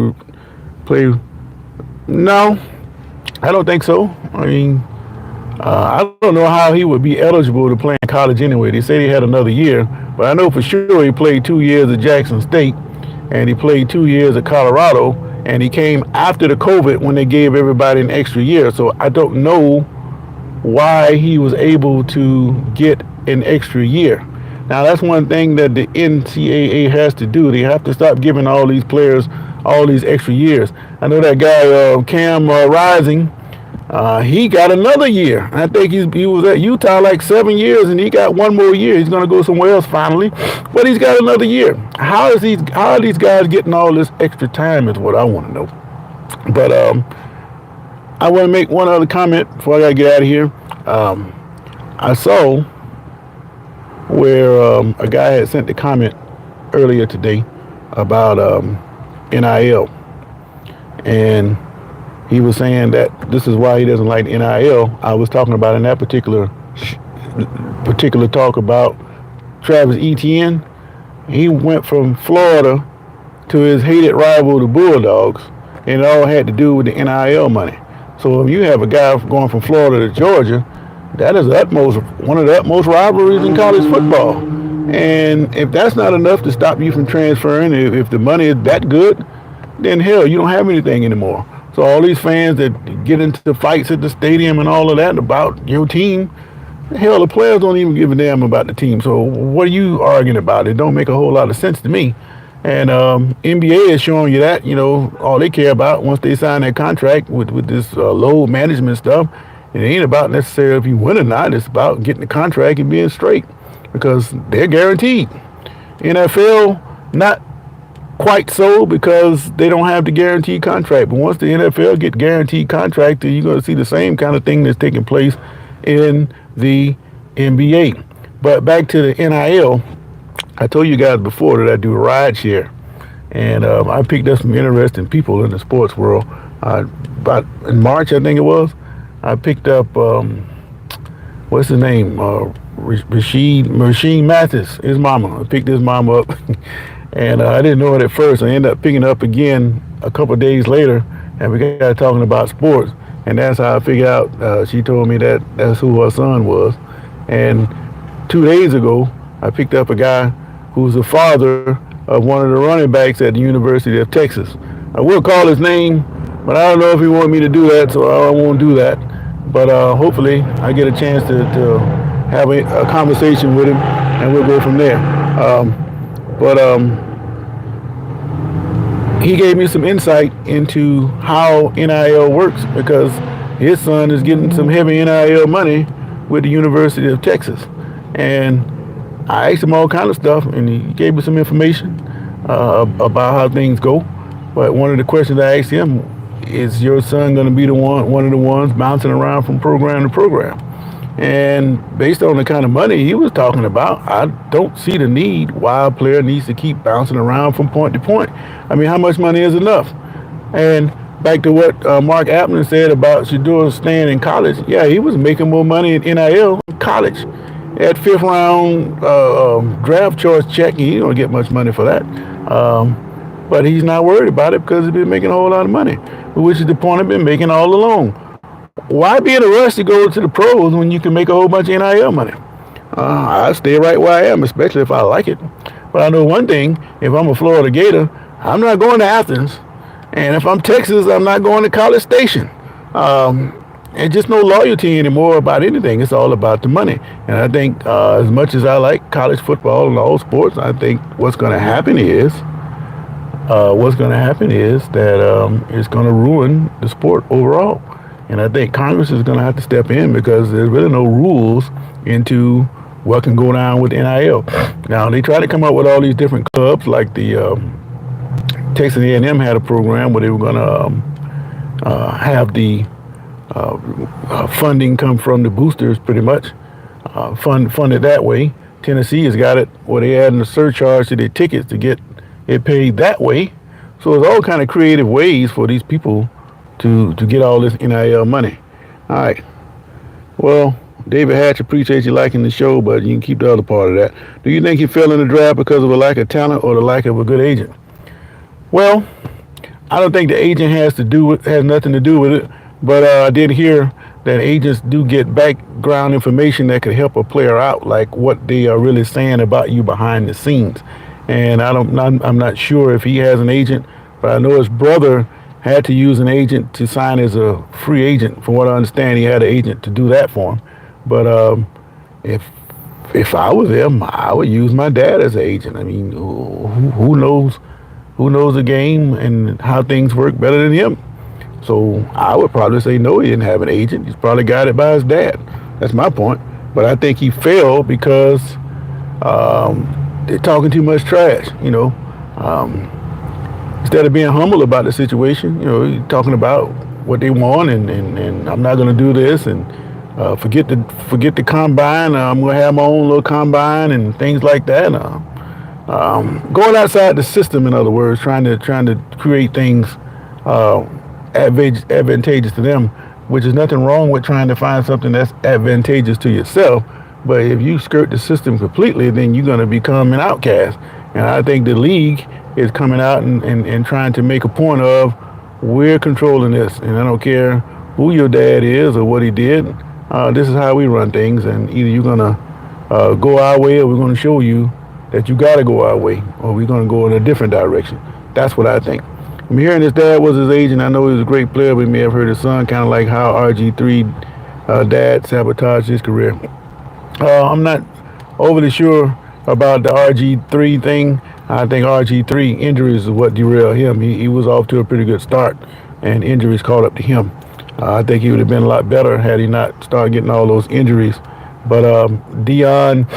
No, I don't think so. I mean, I don't know how he would be eligible to play in college anyway. They say he had another year, but I know for sure he played 2 years at Jackson State, and he played 2 years at Colorado, and he came after the COVID when they gave everybody an extra year. So I don't know why he was able to get an extra year. Now, that's one thing that the NCAA has to do. They have to stop giving all these players all these extra years. I know that guy, Cam Rising, he got another year. I think he was at Utah like 7 years, and he got one more year. He's going to go somewhere else finally, but he's got another year. How are these guys getting all this extra time is what I want to know. But I want to make one other comment before I got to get out of here. I saw where a guy had sent a comment earlier today about NIL, and he was saying that this is why he doesn't like NIL. I was talking about in that particular talk about Travis Etienne. He went from Florida to his hated rival, the Bulldogs, and it all had to do with the NIL money. So if you have a guy going from Florida to Georgia, that is one of the utmost rivalries in college football. And if that's not enough to stop you from transferring, if the money is that good, then hell, you don't have anything anymore. So all these fans that get into fights at the stadium and all of that about your team, hell, the players don't even give a damn about the team. So what are you arguing about? It don't make a whole lot of sense to me. And NBA is showing you that, all they care about once they sign that contract with this load management stuff, it ain't about necessarily if you win or not. It's about getting the contract and being straight because they're guaranteed. NFL, not quite so because they don't have the guaranteed contract. But once the NFL get guaranteed contract, you're going to see the same kind of thing that's taking place in the NBA. But back to the NIL, I told you guys before that I do ride share. And I picked up some interesting people in the sports world. About in March, I think it was, I picked up, what's his name? Rasheed Mathis, his mama. I picked his mama up. And I didn't know it at first. I ended up picking it up again a couple of days later, and we got talking about sports. And that's how I figured out, she told me that that's who her son was. And 2 days ago, I picked up a guy who's the father of one of the running backs at the University of Texas. I will call his name, but I don't know if he wanted me to do that, so I won't do that. But hopefully I get a chance to have a conversation with him, and we'll go from there. But he gave me some insight into how NIL works because his son is getting some heavy NIL money with the University of Texas. And I asked him all kind of stuff, and he gave me some information about how things go. But one of the questions I asked him is, your son going to be one of the ones bouncing around from program to program? And based on the kind of money he was talking about, I don't see the need why a player needs to keep bouncing around from point to point. I mean, how much money is enough? And back to what Mark Appman said about Shedeur staying in college. Yeah, he was making more money in NIL in college. At fifth round draft choice check, he don't get much money for that. But he's not worried about it because he's been making a whole lot of money, which is the point I've been making all along. Why be in a rush to go to the pros when you can make a whole bunch of NIL money? I stay right where I am, especially if I like it. But I know one thing: if I'm a Florida Gator, I'm not going to Athens, and if I'm Texas, I'm not going to College Station. And just no loyalty anymore about anything. It's all about the money. And I think as much as I like college football and all sports, I think what's going to happen is that it's going to ruin the sport overall. And I think Congress is going to have to step in because there's really no rules into what can go down with NIL. Now they try to come up with all these different clubs, like the Texas A&M had a program where they were going to have the funding come from the boosters, pretty much funded that way. Tennessee has got it where they adding a surcharge to their tickets to get it paid that way. So there's all kind of creative ways for these people to get all this NIL money. All right. Well, David Hatch, appreciate you liking the show, but you can keep the other part of that. Do you think he fell in the draft because of a lack of talent or the lack of a good agent? Well, I don't think the agent has nothing to do with it. But I did hear that agents do get background information that could help a player out, like what they are really saying about you behind the scenes. And I'm not sure if he has an agent, but I know his brother had to use an agent to sign as a free agent. From what I understand, he had an agent to do that for him. But if I was him, I would use my dad as an agent. I mean, who knows the game and how things work better than him? So I would probably say no, he didn't have an agent. He's probably got it by his dad. That's my point. But I think he failed because they're talking too much trash, Instead of being humble about the situation, he's talking about what they want and I'm not going to do this and forget the combine. I'm going to have my own little combine and things like that. Going outside the system, in other words, trying to create things advantageous to them, which is nothing wrong with trying to find something that's advantageous to yourself. But if you skirt the system completely, then you're going to become an outcast. And I think the league is coming out and trying to make a point of, we're controlling this. And I don't care who your dad is or what he did. This is how we run things. And either you're going to go our way or we're going to show you that you got to go our way or we're going to go in a different direction. That's what I think. I'm hearing his dad was his agent. I know he was a great player, but we may have heard his son, kind of like how RG3 dad sabotaged his career. I'm not overly sure about the RG3 thing. I think RG3 injuries is what derailed him. He was off to a pretty good start, and injuries caught up to him. I think he would have been a lot better had he not started getting all those injuries. But Deion,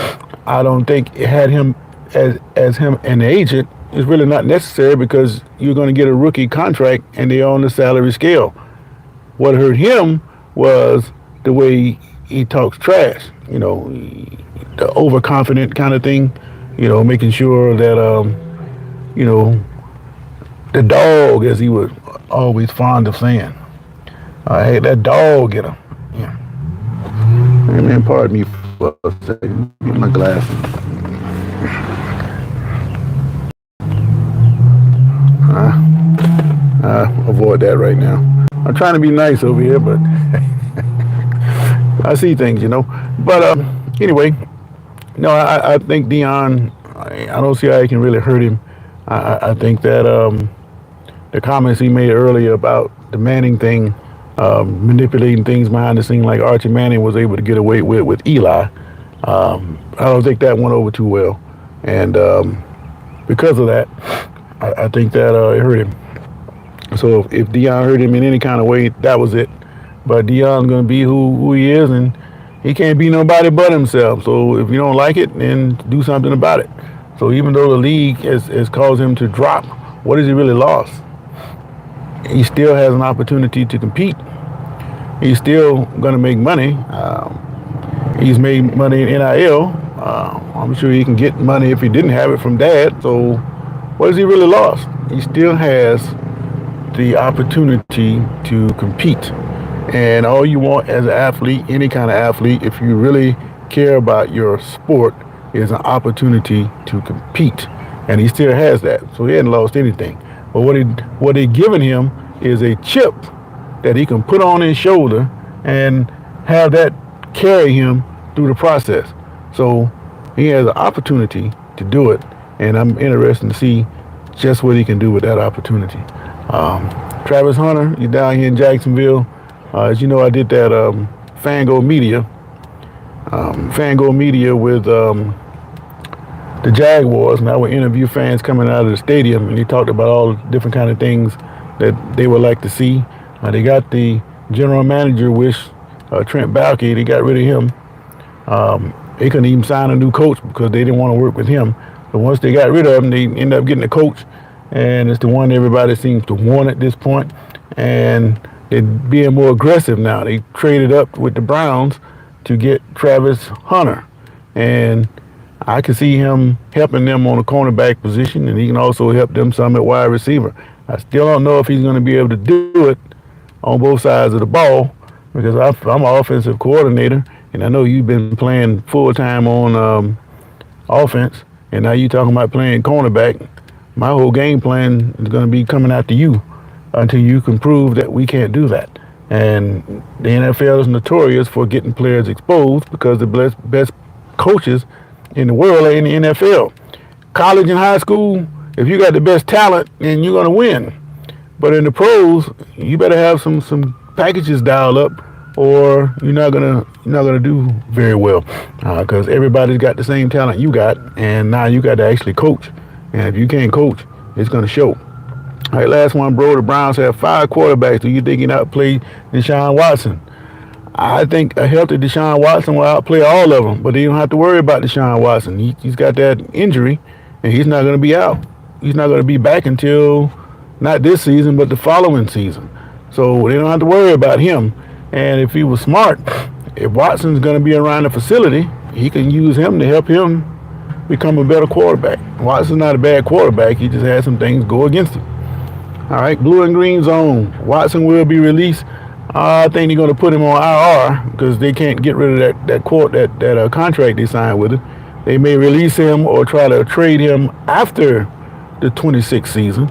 I don't think it had him as him an agent. It's really not necessary because you're going to get a rookie contract and they're on the salary scale. What hurt him was the way he talks trash, the overconfident kind of thing, making sure that, the dog, as he was always fond of saying, hey, that dog get him. Yeah. Hey, man, pardon me for a second. Get my glasses. Avoid that right now. I'm trying to be nice over here, but I see things, But anyway, no, I think Deion, I don't see how he can really hurt him. I think that the comments he made earlier about the Manning thing, manipulating things behind the scene like Archie Manning was able to get away with Eli, I don't think that went over too well. And because of that, I think that it hurt him. So if Deion hurt him in any kind of way, that was it. But Deion's going to be who he is, and he can't be nobody but himself. So if you don't like it, then do something about it. So even though the league has caused him to drop, what has he really lost? He still has an opportunity to compete. He's still going to make money. He's made money in NIL. I'm sure he can get money if he didn't have it from dad. So what has he really lost? He still has the opportunity to compete. And all you want as an athlete, any kind of athlete, if you really care about your sport, is an opportunity to compete. And he still has that. So he hasn't lost anything. But what they given him is a chip that he can put on his shoulder and have that carry him through the process. So he has an opportunity to do it, and I'm interested to see just what he can do with that opportunity. Travis Hunter, he's down here in Jacksonville. As you know, I did that Fango Media with the Jaguars, and I would interview fans coming out of the stadium, and he talked about all the different kind of things that they would like to see. They got the general manager, Trent Baalke, they got rid of him. They couldn't even sign a new coach because they didn't want to work with him. But once they got rid of him, they ended up getting a coach, and it's the one everybody seems to want at this point. And they're being more aggressive now. They traded up with the Browns to get Travis Hunter, and I can see him helping them on the cornerback position, and he can also help them some at wide receiver. I still don't know if he's going to be able to do it on both sides of the ball because I'm an offensive coordinator, and I know you've been playing full-time on offense, and now you're talking about playing cornerback. My whole game plan is going to be coming after you until you can prove that we can't do that. And the NFL is notorious for getting players exposed because the best coaches in the world are in the NFL. College and high school, if you got the best talent, then you're going to win. But in the pros, you better have some packages dialed up, or you're not gonna do very well because everybody's got the same talent you got, and now you got to actually coach. And if you can't coach, it's going to show. All right, last one, bro. The Browns have 5 quarterbacks. Do you think he can outplay Deshaun Watson? I think a healthy Deshaun Watson will outplay all of them, but they don't have to worry about Deshaun Watson. He's got that injury, and he's not going to be out. He's not going to be back until not this season, but the following season. So they don't have to worry about him. And if he was smart, if Watson's going to be around the facility, he can use him to help him become a better quarterback. Watson's not a bad quarterback. He just had some things go against him. All right, blue and green zone. Watson will be released. I think they're going to put him on IR because they can't get rid of that contract they signed with him. They may release him or try to trade him after the 26th season,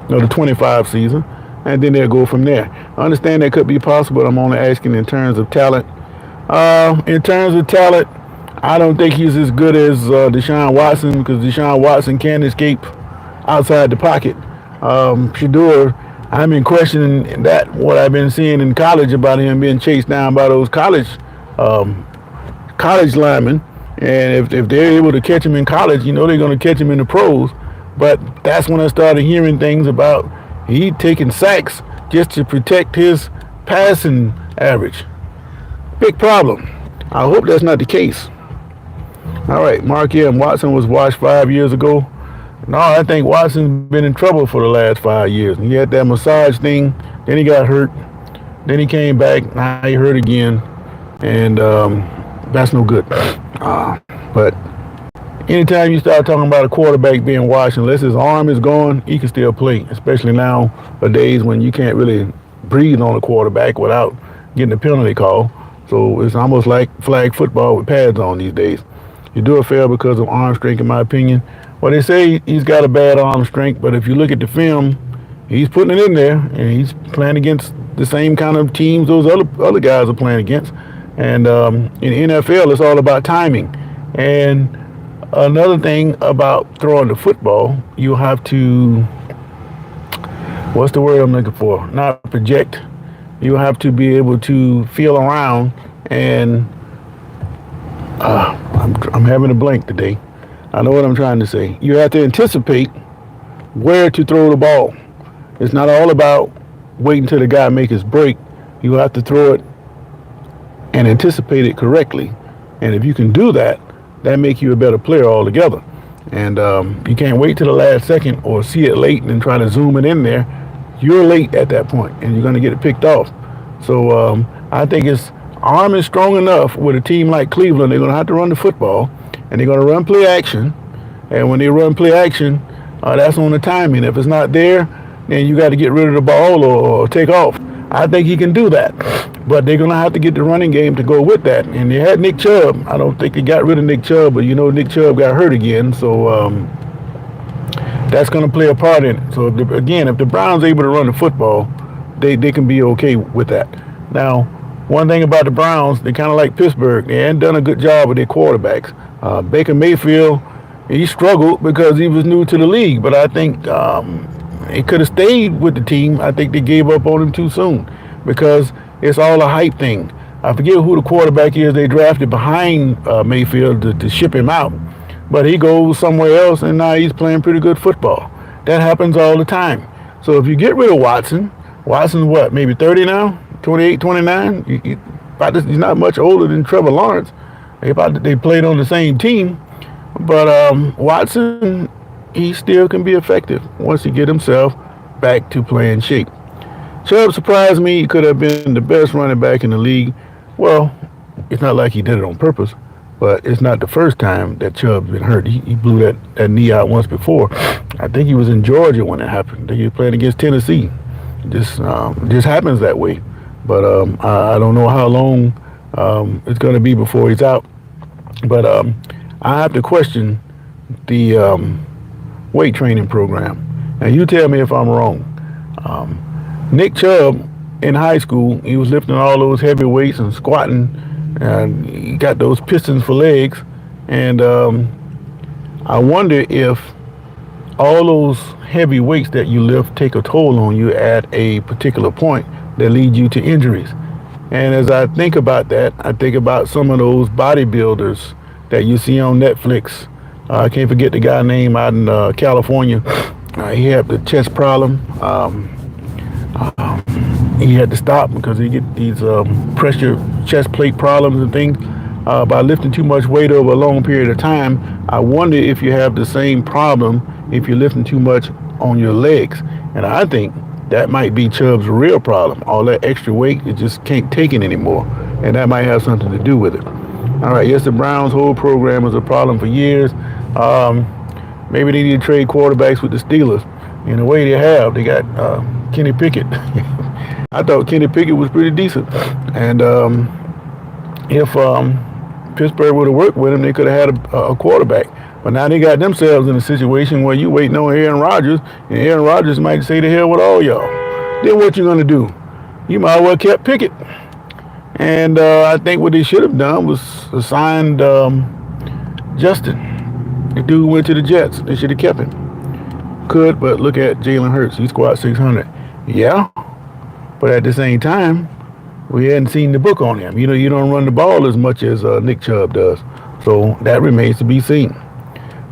or the 25 season, and then they'll go from there. I understand that could be possible. I'm only asking in terms of talent. In terms of talent, I don't think he's as good as Deshaun Watson because Deshaun Watson can escape outside the pocket. Shedeur, I'm in questioning that what I've been seeing in college about him being chased down by those college linemen, and if they're able to catch him in college, they're going to catch him in the pros. But that's when I started hearing things about he taking sacks just to protect his passing average. Big problem. I hope that's not the case. All right, Mark M. Watson was washed 5 years ago. No, I think Watson's been in trouble for the last 5 years. He had that massage thing, then he got hurt, then he came back, now he hurt again, and that's no good. But anytime you start talking about a quarterback being washed, unless his arm is gone, he can still play, especially nowadays when you can't really breathe on a quarterback without getting a penalty call. So it's almost like flag football with pads on these days. You do it fair because of arm strength, in my opinion. Well, they say he's got a bad arm strength, but if you look at the film, he's putting it in there, and he's playing against the same kind of teams those other guys are playing against. And in the NFL, it's all about timing. And another thing about throwing the football, you have to, what's the word I'm looking for? Not project. You have to be able to feel around, and I'm having a blank today. I know what I'm trying to say. You have to anticipate where to throw the ball. It's not all about waiting till the guy makes his break. You have to throw it and anticipate it correctly. And if you can do that, that makes you a better player altogether. And you can't wait till the last second or see it late and then try to zoom it in there. You're late at that point, and you're going to get it picked off. So I think his arm is strong enough with a team like Cleveland. They're going to have to run the football, and they're going to run play action. And when they run play action, that's on the timing. If it's not there, then you got to get rid of the ball or take off. I think he can do that. But they're going to have to get the running game to go with that. And they had Nick Chubb. I don't think they got rid of Nick Chubb, but Nick Chubb got hurt again. So that's going to play a part in it. So, if the Browns are able to run the football, they can be okay with that. Now, one thing about the Browns, they kind of like Pittsburgh. They ain't done a good job with their quarterbacks. Baker Mayfield, he struggled because he was new to the league, but I think he could have stayed with the team. I think they gave up on him too soon because it's all a hype thing. I forget who the quarterback is they drafted behind Mayfield to ship him out, but he goes somewhere else and now he's playing pretty good football. That happens all the time. So if you get rid of Watson, Watson's what, maybe 30 now, 28, 29? He's not much older than Trevor Lawrence. They played on the same team, but Watson, he still can be effective once he get himself back to playing shape. Chubb surprised me. He could have been the best running back in the league. Well, it's not like he did it on purpose, but it's not the first time that Chubb's been hurt. He blew that knee out once before. I think he was in Georgia when it happened. I think he was playing against Tennessee. Just happens that way. But I don't know how long it's going to be before he's out. But I have to question the weight training program. Now, you tell me if I'm wrong. Nick Chubb, in high school, he was lifting all those heavy weights and squatting, and he got those pistons for legs. And I wonder if all those heavy weights that you lift take a toll on you at a particular point that lead you to injuries. And as I think about that, I think about some of those bodybuilders that you see on Netflix. I can't forget the guy named out in California. He had the chest problem. He had to stop because he get these pressure chest plate problems and things by lifting too much weight over a long period of time. I wonder if you have the same problem if you're lifting too much on your legs. And I think that might be Chubb's real problem. All that extra weight, it just can't take it anymore. And that might have something to do with it. All right, yes, the Browns' whole program was a problem for years. Maybe they need to trade quarterbacks with the Steelers. In a way they have. They got Kenny Pickett. I thought Kenny Pickett was pretty decent. And if Pittsburgh would have worked with him, they could have had a quarterback. But now they got themselves in a situation where you waiting on Aaron Rodgers, and Aaron Rodgers might say to hell with all y'all. Then what you gonna do? You might as well kept Pickett. And I think what they should have done was assigned Justin. The dude went to the Jets. They should have kept him. Could, but look at Jalen Hurts. He squats 600. Yeah, but at the same time, we hadn't seen the book on him. You know, you don't run the ball as much as Nick Chubb does. So that remains to be seen.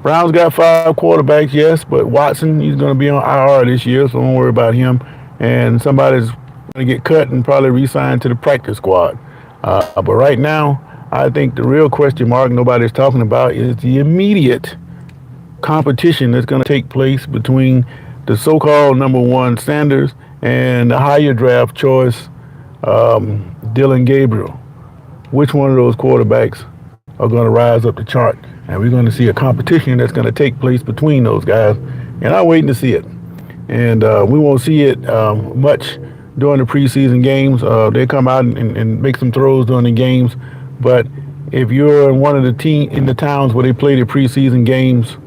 Browns got 5 quarterbacks, yes, but Watson, he's going to be on IR this year, so don't worry about him. And somebody's going to get cut and probably re-signed to the practice squad. But right now, I think the real question mark nobody's talking about is the immediate competition that's going to take place between the so-called number 1 Sanders and the higher draft choice, Dylan Gabriel. Which one of those quarterbacks are going to rise up the chart? And we're going to see a competition that's going to take place between those guys. And I'm waiting to see it. And we won't see it much during the preseason games. They come out and make some throws during the games. But if you're in one of the towns where they play the preseason games,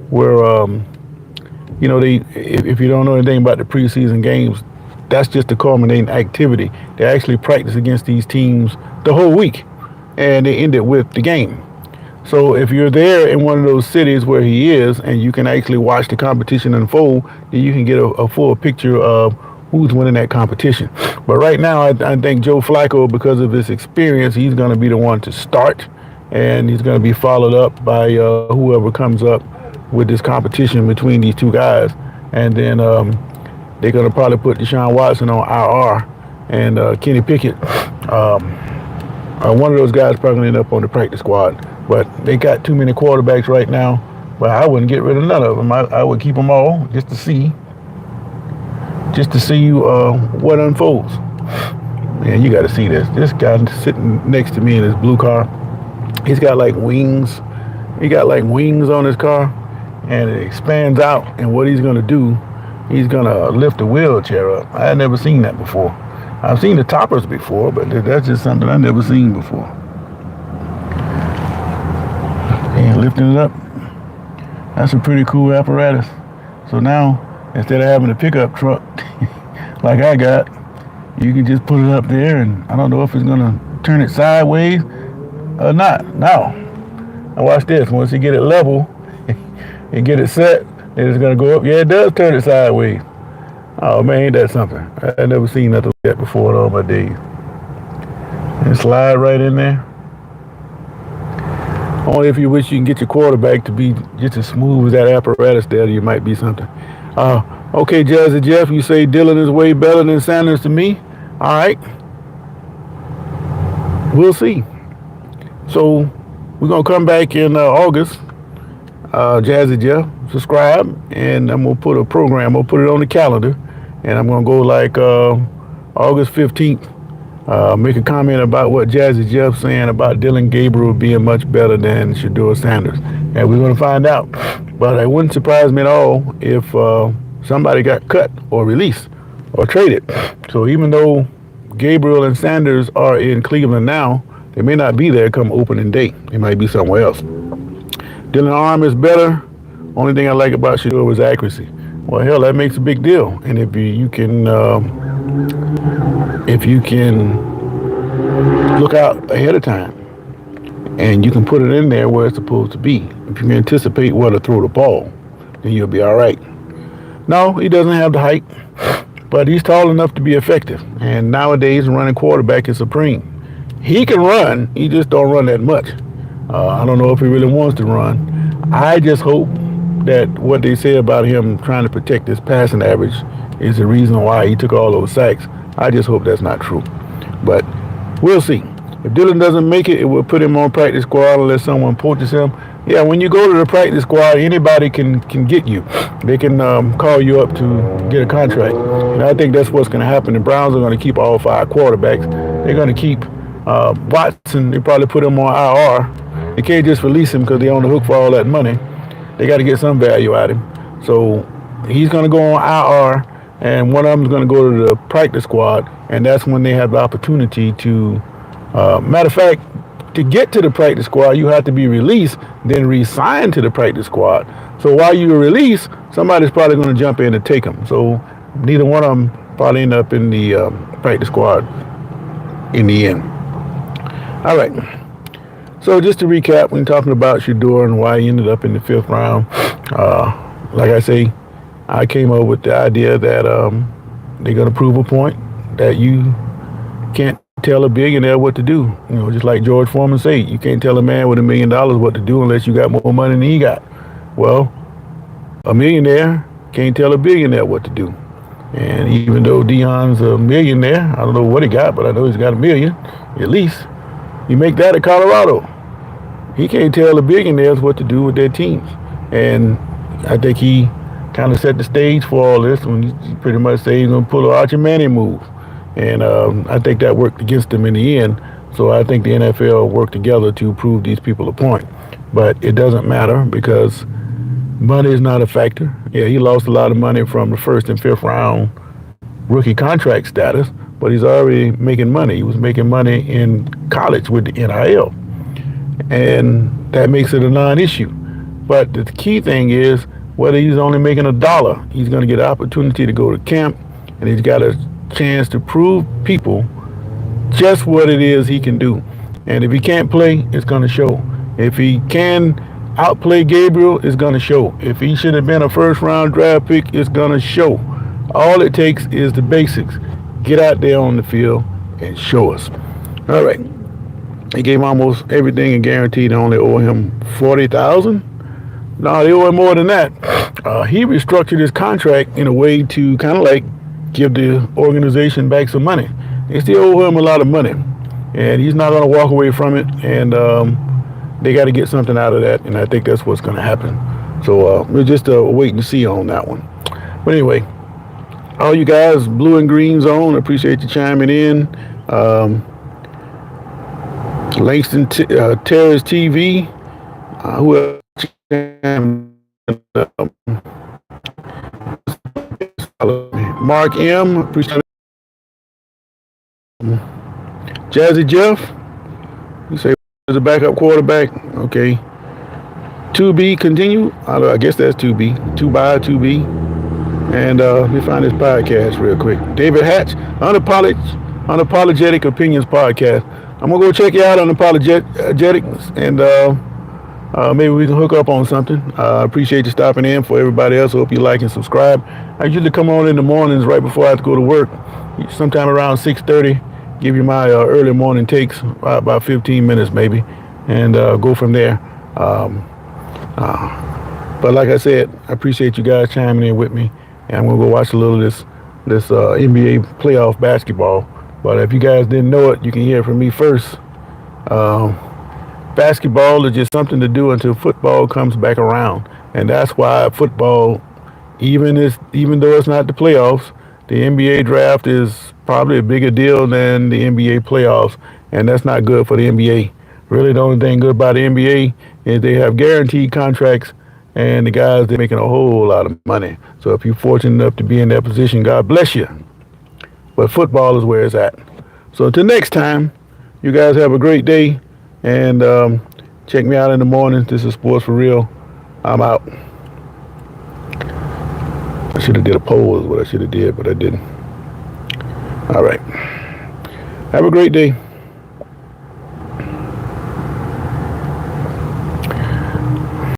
where you know, if you don't know anything about the preseason games, that's just the culminating activity. They actually practice against these teams the whole week, and they end it with the game. So if you're there in one of those cities where he is, and you can actually watch the competition unfold, then you can get a full picture of who's winning that competition. But right now, I think Joe Flacco, because of his experience, he's going to be the one to start, and he's going to be followed up by whoever comes up with this competition between these two guys. And then they're going to probably put Deshaun Watson on IR, and Kenny Pickett, one of those guys probably going to end up on the practice squad. But they got too many quarterbacks right now. But I wouldn't get rid of none of them. I would keep them all just to see what unfolds. Man, you got to see this. This guy sitting next to me in his blue car, he's got like wings. He got like wings on his car, and it expands out. And what he's going to do, he's going to lift a wheelchair up. I had never seen that before. I've seen the toppers before, but that's just something I've never seen before. And lifting it up, that's a pretty cool apparatus. So now, instead of having a pickup truck like I got, you can just put it up there, and I don't know if it's going to turn it sideways or not. Now, And watch this. Once you get it level and get it set, then it's going to go up. Yeah, it does turn it sideways. Oh, man, ain't that something? I never seen nothing like that before in all my days. And slide right in there. Only if you wish you can get your quarterback to be just as smooth as that apparatus there, you might be something. Okay, Jazzy Jeff, you say Dylan is way better than Sanders to me. All right. We'll see. So we're going to come back in August. Jazzy Jeff, subscribe, and I'm going to put a program. I'm going to put it on the calendar, and I'm going to go like August 15th. Make a comment about what Jazzy Jeff's saying about Dylan Gabriel being much better than Shedeur Sanders. And we're going to find out. But it wouldn't surprise me at all if somebody got cut or released or traded. So even though Gabriel and Sanders are in Cleveland now, they may not be there come opening day. They might be somewhere else. Dylan's arm is better. Only thing I like about Shedeur was accuracy. Well, hell, that makes a big deal. And if you can look out ahead of time and you can put it in there where it's supposed to be, if you can anticipate where to throw the ball, then you'll be all right. No, he doesn't have the height, but he's tall enough to be effective. And nowadays, running quarterback is supreme. He can run, he just don't run that much. I don't know if he really wants to run. I just hope that what they say about him trying to protect his passing average is the reason why he took all those sacks. I just hope that's not true. But we'll see. If Dylan doesn't make it, it will put him on practice squad unless someone poaches him. Yeah, when you go to the practice squad, anybody can get you. They can call you up to get a contract. And I think that's what's going to happen. The Browns are going to keep all 5 quarterbacks. They're going to keep Watson. They probably put him on IR. They can't just release him because they're on the hook for all that money. They got to get some value out of him. So he's going to go on IR, and one of them is going to go to the practice squad, and that's when they have the opportunity to, matter of fact, to get to the practice squad, you have to be released, then re-signed to the practice squad. So while you're released, somebody's probably going to jump in and take them. So neither one of them probably end up in the practice squad in the end. All right. So just to recap, when talking about Shedeur and why he ended up in the 5th round, like I say, I came up with the idea that they're going to prove a point that you can't tell a billionaire what to do. You know, just like George Foreman said, you can't tell a man with $1 million what to do unless you got more money than he got. Well, a millionaire can't tell a billionaire what to do. And even though Deion's a millionaire, I don't know what he got, but I know he's got $1 million at least. You make that in Colorado. He can't tell the billionaires what to do with their teams. And I think he kind of set the stage for all this when he pretty much said he's going to pull an Archie Manning move. And I think that worked against him in the end. So I think the NFL worked together to prove these people a point. But it doesn't matter because money is not a factor. Yeah, he lost a lot of money from the 1st and 5th round rookie contract status, but he's already making money. He was making money in college with the NIL. And that makes it a non-issue. But the key thing is, whether he's only making $1, he's going to get an opportunity to go to camp, and he's got a chance to prove people just what it is he can do. And if he can't play, it's going to show. If he can outplay Gabriel, it's going to show. If he should have been a 1st round draft pick, it's going to show. All it takes is the basics. Get out there on the field and show us. All right. They gave him almost everything and guaranteed they only owe him $40,000. No, they owe him more than that. He restructured his contract in a way to kind of like give the organization back some money. They still owe him a lot of money, and he's not going to walk away from it. And they got to get something out of that, and I think that's what's going to happen. So we're just waiting to see on that one. But anyway, all you guys, Blue and Green Zone, appreciate you chiming in. Langston Terrace TV, who else? Mark M, appreciate it. Jazzy Jeff, you say as a backup quarterback, okay. 2B continue. I guess that's 2B. 2B. And let me find this podcast real quick. David Hatch, Unapologetic Opinions Podcast. I'm gonna go check you out on Unapologetics, and Maybe we can hook up on something. I appreciate you stopping in. For everybody else, I hope you like and subscribe. I usually come on in the mornings right before I have to go to work, sometime around 6:30. Give you my early morning takes, about 15 minutes maybe, and go from there. But like I said, I appreciate you guys chiming in with me, and I'm gonna go watch a little of this NBA playoff basketball. But if you guys didn't know it, you can hear it from me first. Basketball is just something to do until football comes back around, and that's why football, even though it's not the playoffs, the NBA draft is probably a bigger deal than the NBA playoffs, and that's not good for the NBA. Really, the only thing good about the NBA is they have guaranteed contracts, and the guys they're making a whole lot of money. So if you're fortunate enough to be in that position, God bless you. But football is where it's at. So until next time, you guys have a great day. And check me out in the morning. This is Sports for Real. I'm out. I should have did a poll is what I should have did, but I didn't. All right. Have a great day.